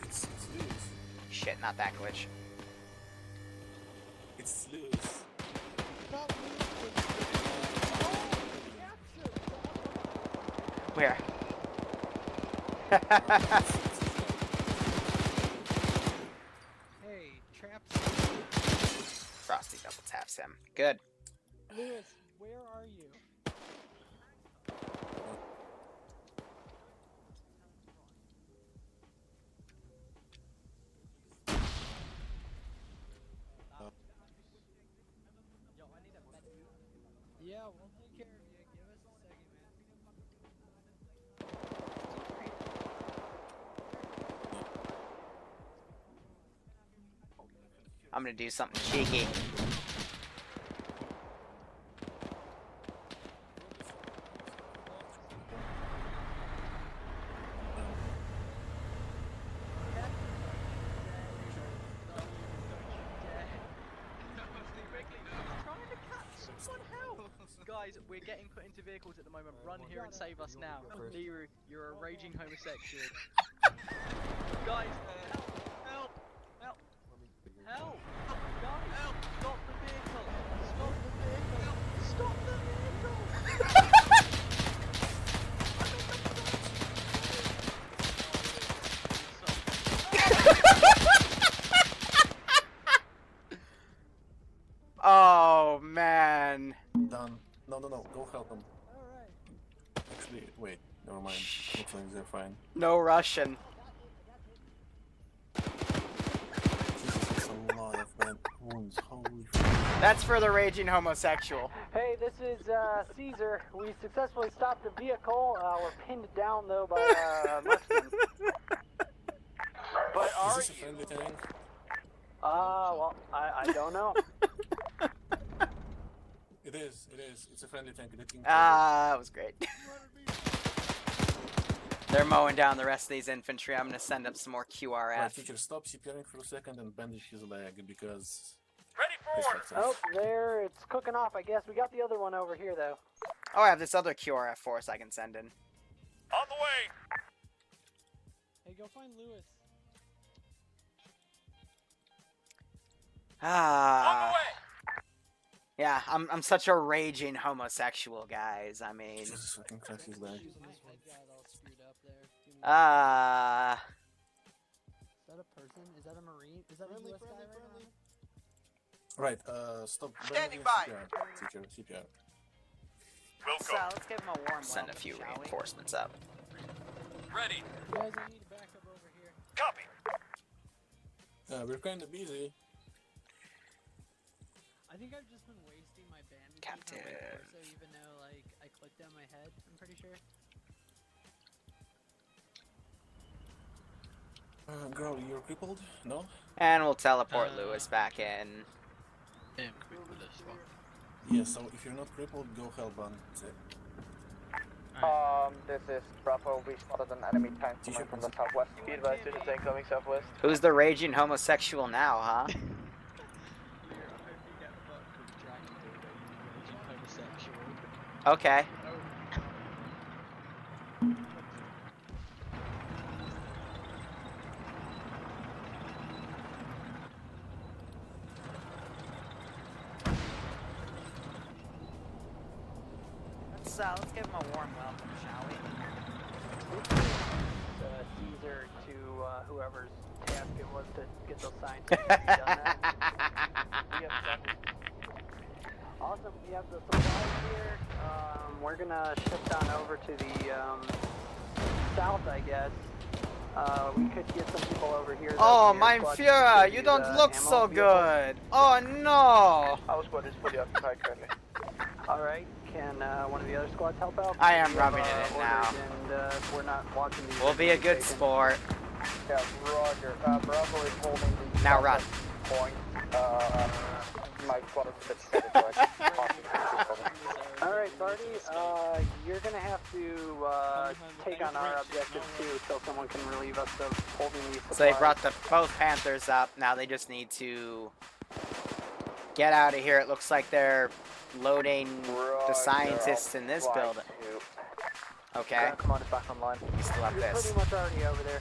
It's Zeus. Shit, not that glitch. It's Zeus. Where? Hey, traps. Frosty double taps him. Good. Lewis, where are you? Yeah, we'll take care of you. Give us a second, man. I'm gonna do something cheeky. Guys, we're getting put into vehicles at the moment. Run here and save us now. Liru, you're a raging homosexual. Guys, help! Help! Help! Help! Guys, help! Stop the vehicle! Stop the vehicle! Stop the vehicle! Oh, man. Done. No, go help them. Alright. Actually, wait, never mind. Looks like they're fine. No Russian. Jesus, it's a lot of bad wounds. Holy fuck. That's for the raging homosexual. Hey, this is Caesar. We successfully stopped the vehicle. We're pinned down though by Muslims. But Is are this a you? friendly tank? Well, I don't know. It is. It's a friendly tank. That was great. They're mowing down the rest of these infantry. I'm gonna send up some more QRF. Right, teacher, stop CPRing for a second and bandage his leg because... Ready for orders. Oh, there, it's cooking off, I guess. We got the other one over here, though. Oh, I have this other QRF force I can send in. On the way. Hey, go find Lewis. On the way. Yeah, I'm such a raging homosexual, guys. I mean, Jesus fucking Christ, his leg. Is that a person? Is that a marine? Is that a US guy right now? Right, stop. Standing by. CPR, teacher, CPR. We'll so go. let's give him a warm send a few reinforcements up. Ready. You guys, I need backup over here. Copy. We're kinda busy. I think I've just been wasting my bandages Captain. on my torso, even though, like, I clicked down my head, I'm pretty sure. Girl, you're crippled? No? And we'll teleport Lewis back in. Yeah, crippled as well. Yeah, so if you're not crippled, go hellbound. That's it. This is Bravo. We spotted an enemy tank coming from the southwest. Be advised, there's a tank coming southwest. Who's the raging homosexual now, huh? Okay. Let's give him a warm welcome, shall we? whoever's task it was to get those signs done that. Awesome, we have the supplies here. We're gonna shift on over to the south, I guess. We could get some people over here. Oh, mein Führer, you don't look so good. Oh no. Our squad is fully occupied currently. Alright, can one of the other squads help out? I am We have, rubbing it in now. And we're not watching these. We'll be a good sport. Yeah, Roger. Bravo is holding the Now run. point. My squad is a bit scattered, so I can Alright, Barty, you're gonna have to take on our objective too, so someone can relieve us of holding these supplies. So they brought both Panthers up. Now they just need to get out of here. It looks like they're loading the scientists in this building. Okay. Ground command is back online. We still have You're this. pretty much already over there.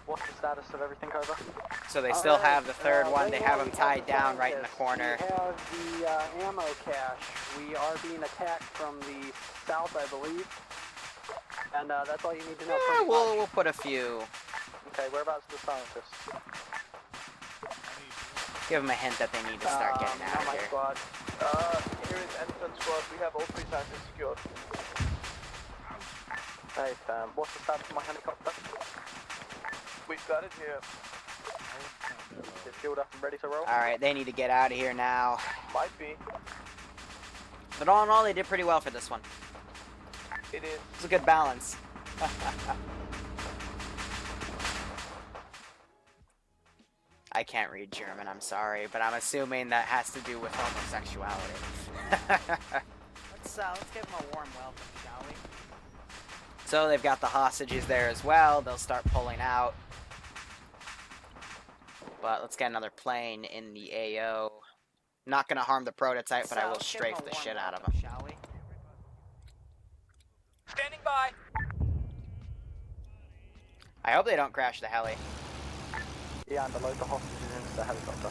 What's the status of everything, over? So they still have the third one. They have them tied down right in the corner. We have the ammo cache. We are being attacked from the south, I believe. And that's all you need to know. Yeah, we'll put a few. Okay, whereabouts are the scientists? Give them a hint that they need to start getting out of my here. squad. Here is Anderson squad. We have all 3 scientists secured. Hey, what's the status of my helicopter? We've got it here. Is it fueled up and ready to roll? Alright, they need to get out of here now. Might be. But all in all, they did pretty well for this one. It is. It's a good balance. I can't read German, I'm sorry, but I'm assuming that has to do with homosexuality. Let's give them a warm welcome, shall we? So they've got the hostages there as well. They'll start pulling out. But let's get another plane in the AO. Not gonna harm the prototype, but I will strafe the shit out of him. Shall we? Standing by. I hope they don't crash the heli. Yeah, and load the hostages into the helicopter.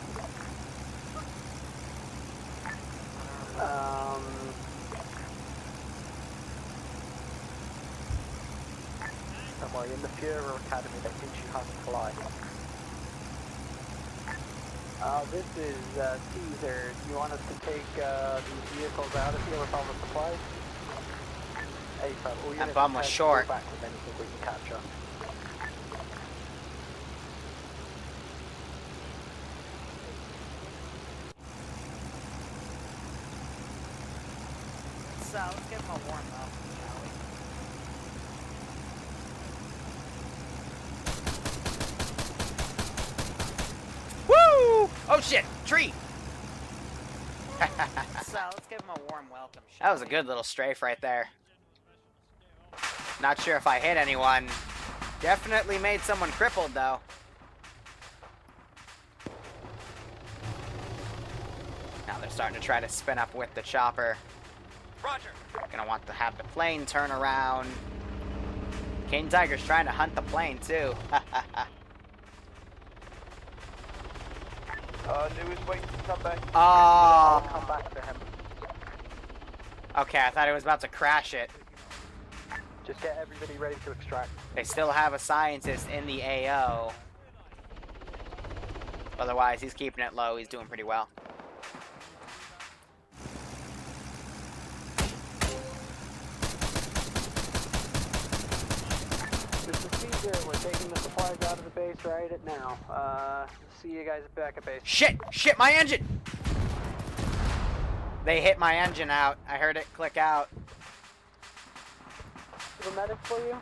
Don't worry, in the Führer Academy they teach you how to fly. This is Caesar. You want us to take these vehicles out of here with all the supplies? Hey, all That units bum was prepare to short. fall back with anything we can capture. Let's give them a warm welcome, shall we? Woo! Oh shit! Tree! Let's give them a warm welcome, shall That was a good little strafe right there. Not sure if I hit anyone. Definitely made someone crippled though. Now they're starting to try to spin up with the chopper. Roger. Gonna want to have the plane turn around. King Tiger's trying to hunt the plane too. Lewis, wait to come back. Oh. Come back to him. Okay, I thought he was about to crash it. Just get everybody ready to extract. They still have a scientist in the AO. Otherwise, he's keeping it low. He's doing pretty well. This is Caesar. We're taking the supplies out of the base right at now. See you guys back at base. Shit! Shit, my engine! They hit my engine out. I heard it click out. Is a medic for you?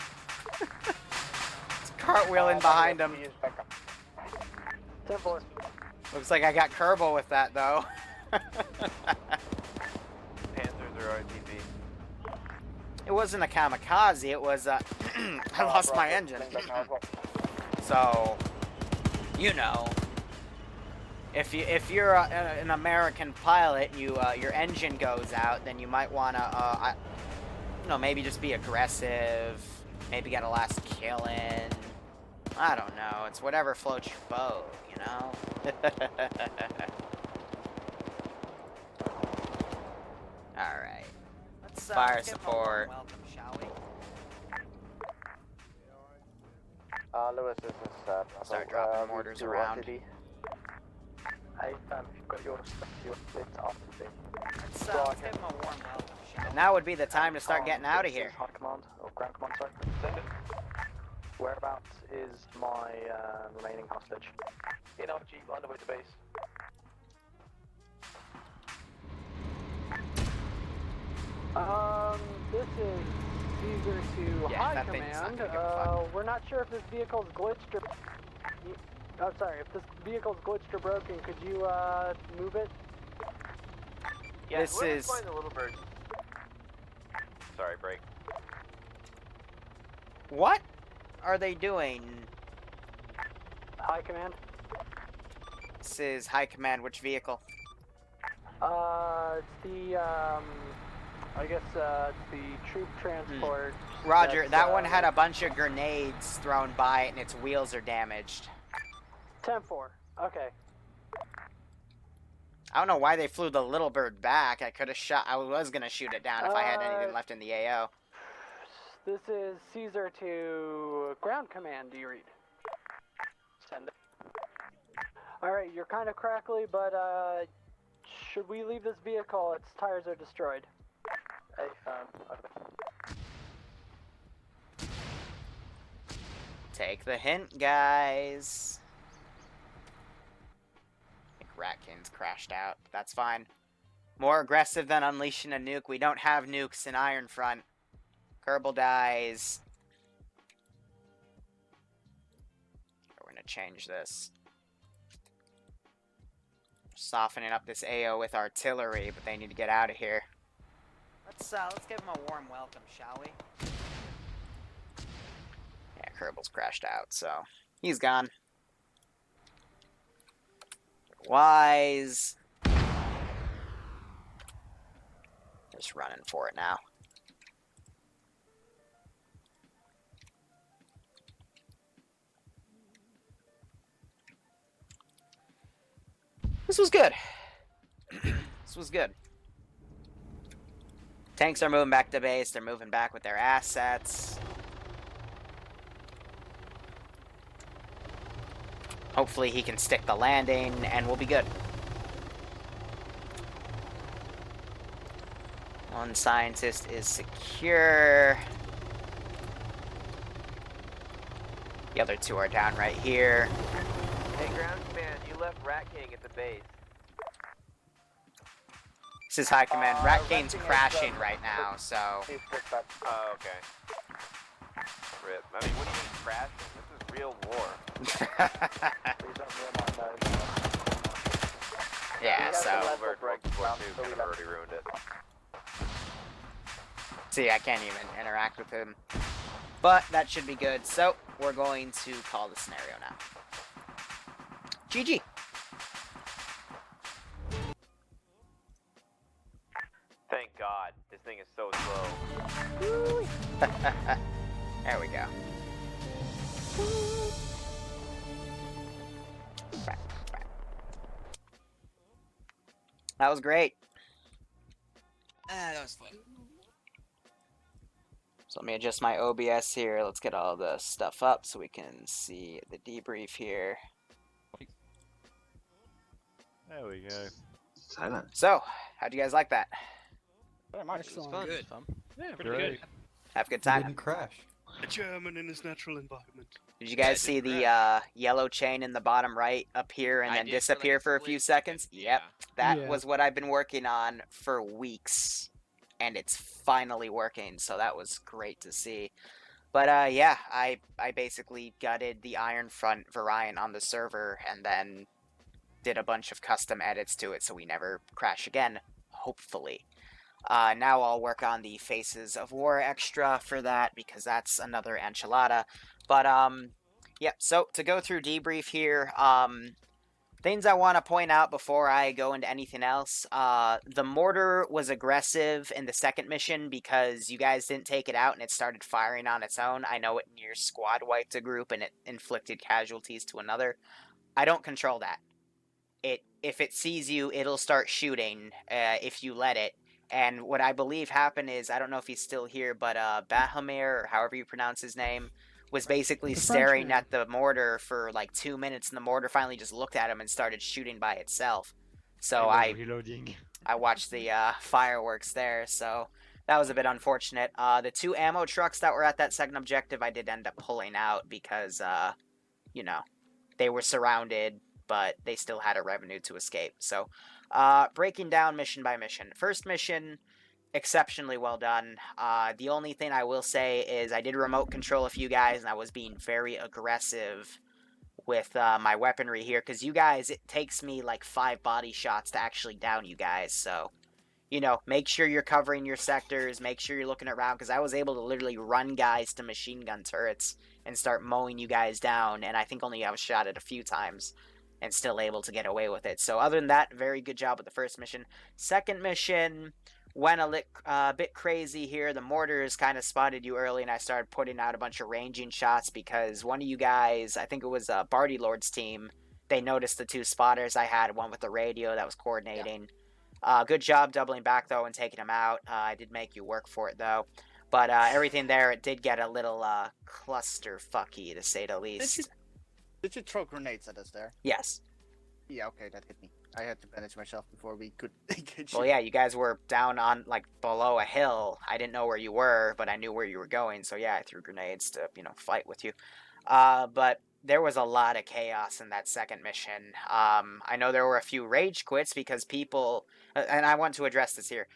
It's cartwheeling behind him. 10-4. Looks like I got Kerbal with that, though. Panthers or RTB. It wasn't a kamikaze. It was, I lost my engine. So, you know. If you're an American pilot, your engine goes out, then you might wanna, you know, maybe just be aggressive, maybe get a last kill in. I don't know. It's whatever floats your boat, you know. All right. Let's Fire give them a warm support. welcome, shall we? Lewis, this is Start dropping mortars around. Hey, if you've got your splits after the Let's give him a warm welcome, shall And now would be the time to start getting out of here. High command, or ground command, sorry. Send it. Whereabouts is my remaining hostage? In our jeep, on the way to base. This is Caesar to Yeah, High that thing's not Command. gonna give a fuck. We're not sure if this vehicle's glitched or... Oh, sorry, if this vehicle's glitched or broken, could you, move it? Yeah, This whoever's is- flying the little bird. Sorry, break. What are they doing? High Command? This is High Command. Which vehicle? It's the, I guess, it's the troop transport. Roger, that's, that one had a bunch of grenades thrown by it and its wheels are damaged. 10-4. Okay. I don't know why they flew the little bird back. I could have shot. I was gonna shoot it down if I had anything left in the AO. This is Caesar to Ground Command, do you read? Send it. Alright, you're kind of crackly, but, should we leave this vehicle? Its tires are destroyed. Hey, Take the hint, guys. I think Ratkin's crashed out. That's fine. More aggressive than unleashing a nuke. We don't have nukes in Ironfront. Kerbal dies. We're gonna change this. Softening up this AO with artillery, but they need to get out of here. Let's give him a warm welcome, shall we? Yeah, Kerbal's crashed out, so he's gone. Wise. Just running for it now. This was good. This was good. Tanks are moving back to base. They're moving back with their assets. Hopefully he can stick the landing and we'll be good. One scientist is secure. The other two are down right here. Hey, ground command, you left Rat King at the base. This is High Command. Rat King's Rat King is, crashing right now, so... He's picked up. Oh, okay. Rip. I mean, what do you mean crashing? This is real war. Please don't ruin my nose. Yeah, so... Bird broke before too, could have already ruined it. See, I can't even interact with him. But that should be good. So, we're going to call the scenario now. GG. Thank God. This thing is so slow. There we go. That was great. That was fun. So let me adjust my OBS here. Let's get all the stuff up so we can see the debrief here. There we go. Silent. So, how'd you guys like that? Very much. Good. Fun. Yeah, pretty good. Have a good time. Didn't crash. A German in his natural environment. Did you guys see the yellow chain in the bottom right appear and then disappear for a few seconds? Yep. That was what I've been working on for weeks. And it's finally working, so that was great to see. But yeah, I basically gutted the Ironfront variant on the server and then did a bunch of custom edits to it so we never crash again, hopefully. Now I'll work on the Faces of War extra for that because that's another enchilada. But yeah, so to go through debrief here, things I want to point out before I go into anything else. The mortar was aggressive in the second mission because you guys didn't take it out and it started firing on its own. I know it near squad wiped a group and it inflicted casualties to another. I don't control that. If it sees you, it'll start shooting if you let it. And what I believe happened is, I don't know if he's still here, but Bahamir, or however you pronounce his name, was basically The staring Frenchman. at the mortar for like 2 minutes, and the mortar finally just looked at him and started shooting by itself. So reloading. I watched the fireworks there, so that was a bit unfortunate. The 2 ammo trucks that were at that second objective, I did end up pulling out because, you know, they were surrounded, but they still had a revenue to escape. So, breaking down mission by mission. First mission, exceptionally well done. The only thing I will say is I did remote control a few guys, and I was being very aggressive with my weaponry here, because you guys, it takes me like 5 body shots to actually down you guys, so, you know, make sure you're covering your sectors, make sure you're looking around, because I was able to literally run guys to machine gun turrets and start mowing you guys down, and I think only I was shot at a few times and still able to get away with it. So other than that, very good job with the first mission. Second mission went a bit crazy here. The mortars kind of spotted you early, and I started putting out a bunch of ranging shots because one of you guys, I think it was Barty Lord's team, they noticed the 2 spotters I had, one with the radio that was coordinating. Yeah. Good job doubling back, though, and taking him out. I did make you work for it, though. But everything there, it did get a little clusterfucky, to say the least. Did you throw grenades at us there? Yes. Yeah, okay, that hit me. I had to manage myself before we could engage. Well, yeah, you guys were down on, like, below a hill. I didn't know where you were, but I knew where you were going, so yeah, I threw grenades to, you know, fight with you. But there was a lot of chaos in that second mission. I know there were a few rage quits because people, and I want to address this here.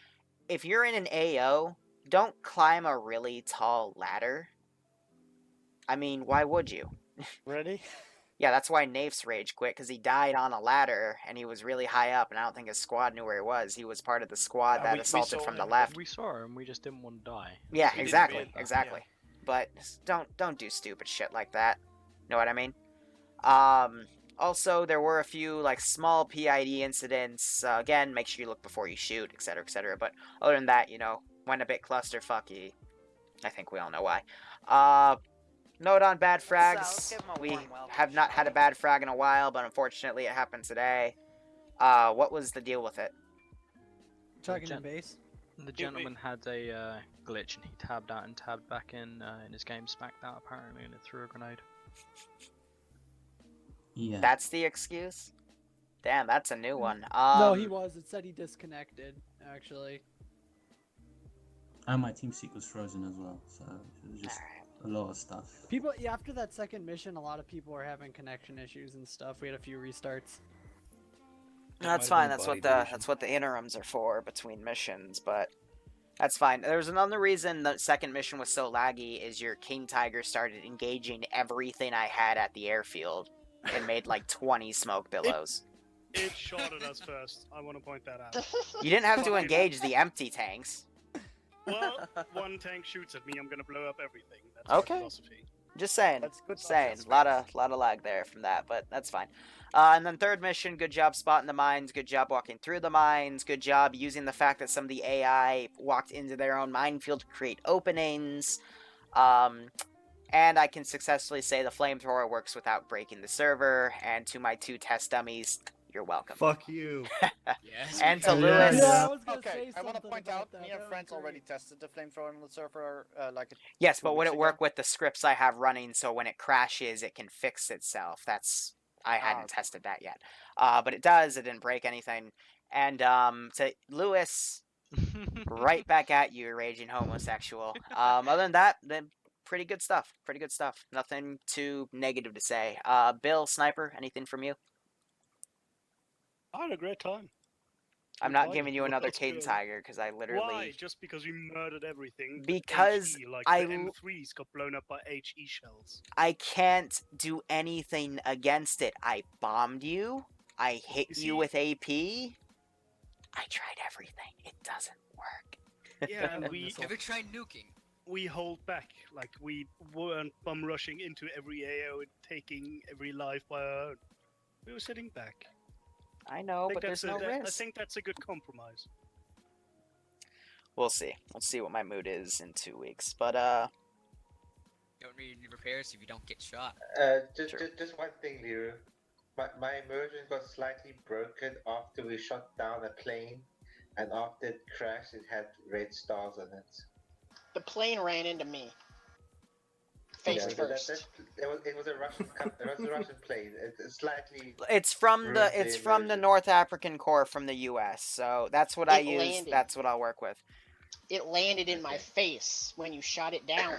If you're in an AO, don't climb a really tall ladder. I mean, why would you? Ready? Yeah, that's why Nafe's rage quit, because he died on a ladder, and he was really high up, and I don't think his squad knew where he was. He was part of the squad that assaulted from the left. We saw him, we just didn't want to die. Yeah, So exactly. Yeah. But don't do stupid shit like that. Know what I mean? Also, there were a few, like, small PID incidents. Again, make sure you look before you shoot, etc., etc. But other than that, you know, went a bit clusterfucky. I think we all know why. Note on bad frags. We have not had a bad frag in a while, but unfortunately it happened today. What was the deal with it? Chugging in base. The gentleman had a glitch and he tabbed out and tabbed back in his game smacked out apparently, and it threw a grenade. Yeah. That's the excuse? Damn, that's a new one. No, he was. It said he disconnected, actually. And my TeamSpeak was frozen as well, so it was just a lot of stuff. People, yeah, after that second mission, a lot of people were having connection issues and stuff. We had a few restarts. That's fine. That's what the interims are for between missions, but that's fine. There's another reason the second mission was so laggy is your King Tiger started engaging everything I had at the airfield and made like 20 smoke billows. It shot at us first. I want to point that out. You didn't have to engage the empty tanks. Well, one tank shoots at me, I'm gonna blow up everything. That's my Okay. philosophy. Just saying. That's good. Just saying. Lot of lag there from that, but that's fine. And then third mission, good job spotting the mines, good job walking through the mines, good job using the fact that some of the AI walked into their own minefield to create openings. And I can successfully say the flamethrower works without breaking the server. And to my 2 test dummies, you're welcome. Fuck you. Yes. And to Yeah. Lewis. Yeah, I was gonna Okay, say I want to something point about out, that. me That and was friends great. already tested the flamethrower on the server, Yes, 2 but would weeks it work ago. with the scripts I have running so when it crashes it can fix itself? I hadn't tested that yet. But it does, it didn't break anything. And to Lewis, right back at you, raging homosexual. Other than that, then pretty good stuff. Pretty good stuff. Nothing too negative to say. Bill, Sniper, anything from you? I had a great time. I'm not giving you another King good. Tiger because I literally. Why? Just because we murdered everything? Because HE, like I the M3s got blown up by HE shells. I can't do anything against it. I bombed you. I hit you with AP. I tried everything. It doesn't work. Yeah, and we Ever tried nuking? we hold back. Like we weren't bum rushing into every AO and taking every life by our own. We were sitting back. I know, but there's no I risk. think that's a good compromise. We'll see. We'll see what my mood is in 2 weeks. But You don't need any repairs if you don't get shot. Just one thing, Liru. My immersion got slightly broken after we shot down a plane, and after it crashed, it had red stars on it. The plane ran into me. face Yeah, first. It was a Russian. It was a Russian plane. It's slightly. It's from the emerging. North African Corps from the U.S. So that's what I use. Landed. That's what I'll work with. It landed in my face when you shot it down.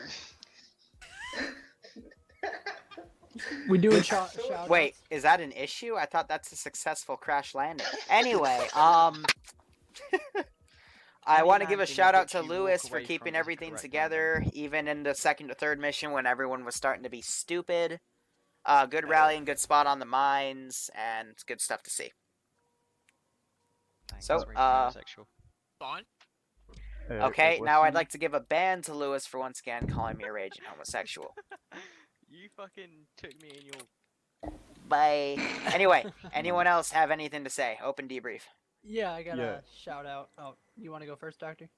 We doing shout Wait, is that an issue? I thought that's a successful crash landing. Anyway, I want to give a shout out to Lewis for keeping everything together, even in the second to third mission when everyone was starting to be stupid. Good rallying, good spot on the mines, and it's good stuff to see. So, okay, now I'd like to give a ban to Lewis for once again calling me a raging homosexual. You fucking took me in your... Bye. Anyway, anyone else have anything to say? Open debrief. Yeah, I got a shout out. Oh, you want to go first, Doctor?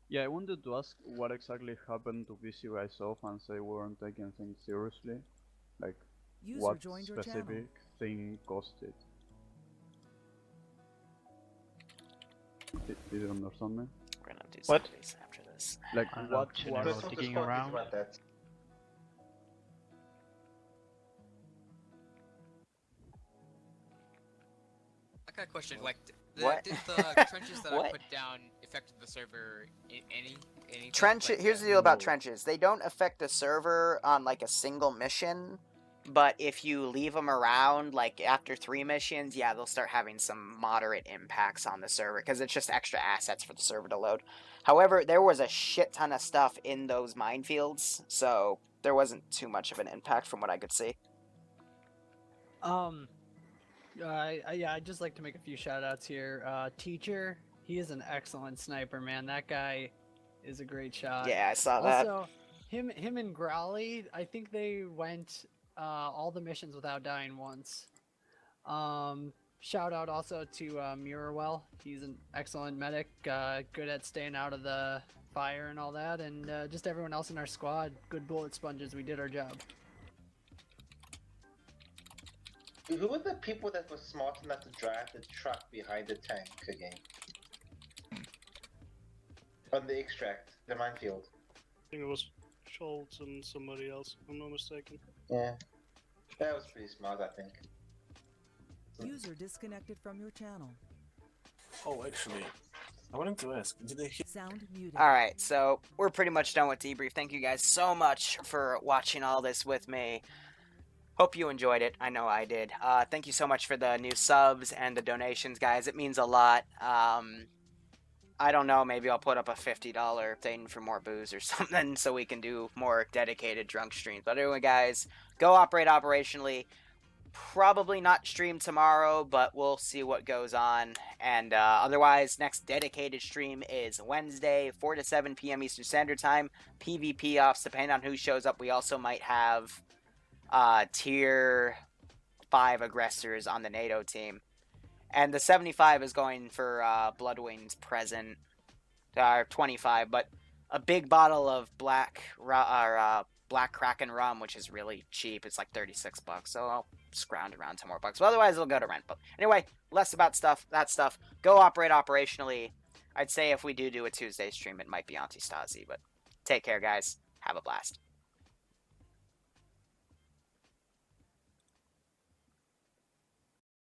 Yeah, I wanted to ask what exactly happened to piss you guys off and say we weren't taking things seriously. Like, what specific thing caused it? Did you understand me? We're gonna do some of these after this. Like, what was digging around? I got a question. Like, What? did the trenches that I What? put down affect the server any? Trenches. Here's the deal about trenches. They don't affect the server on like a single mission, but if you leave them around like after 3 missions, yeah, they'll start having some moderate impacts on the server because it's just extra assets for the server to load. However, there was a shit ton of stuff in those minefields, so there wasn't too much of an impact from what I could see. Yeah, I'd just like to make a few shout outs here. Teacher, he is an excellent sniper, man. That guy is a great shot. Yeah, I saw that. Also, him and Growly, I think they went all the missions without dying once. Shout out also to Murwell. He's an excellent medic, good at staying out of the fire and all that, and just everyone else in our squad, good bullet sponges. We did our job. Who were the people that were smart enough to drive the truck behind the tank again? On the extract, the minefield. I think it was Schultz and somebody else, if I'm not mistaken. Yeah. That was pretty smart, I think. User disconnected from your channel. Oh, actually, I wanted to ask, did they hit... Sound muted. Alright, so we're pretty much done with debrief. Thank you guys so much for watching all this with me. Hope you enjoyed it. I know I did. Thank you so much for the new subs and the donations, guys. It means a lot. I don't know, maybe I'll put up a $50 thing for more booze or something so we can do more dedicated drunk streams. But anyway, guys, go operate operationally. Probably not stream tomorrow, but we'll see what goes on. And otherwise, next dedicated stream is Wednesday, 4 to 7 p.m. Eastern Standard Time. PvP offs, depending on who shows up. We also might have tier 5 aggressors on the NATO team. And the 75 is going for Bloodwing's present, or 25, but a big bottle of Black Kraken rum, which is really cheap. It's like $36, so I'll scrounge around 10 more bucks. But otherwise, it'll go to rent. But anyway, less about that stuff. Go operate operationally. I'd say if we do a Tuesday stream, it might be Anti-Stasi, but take care, guys. Have a blast.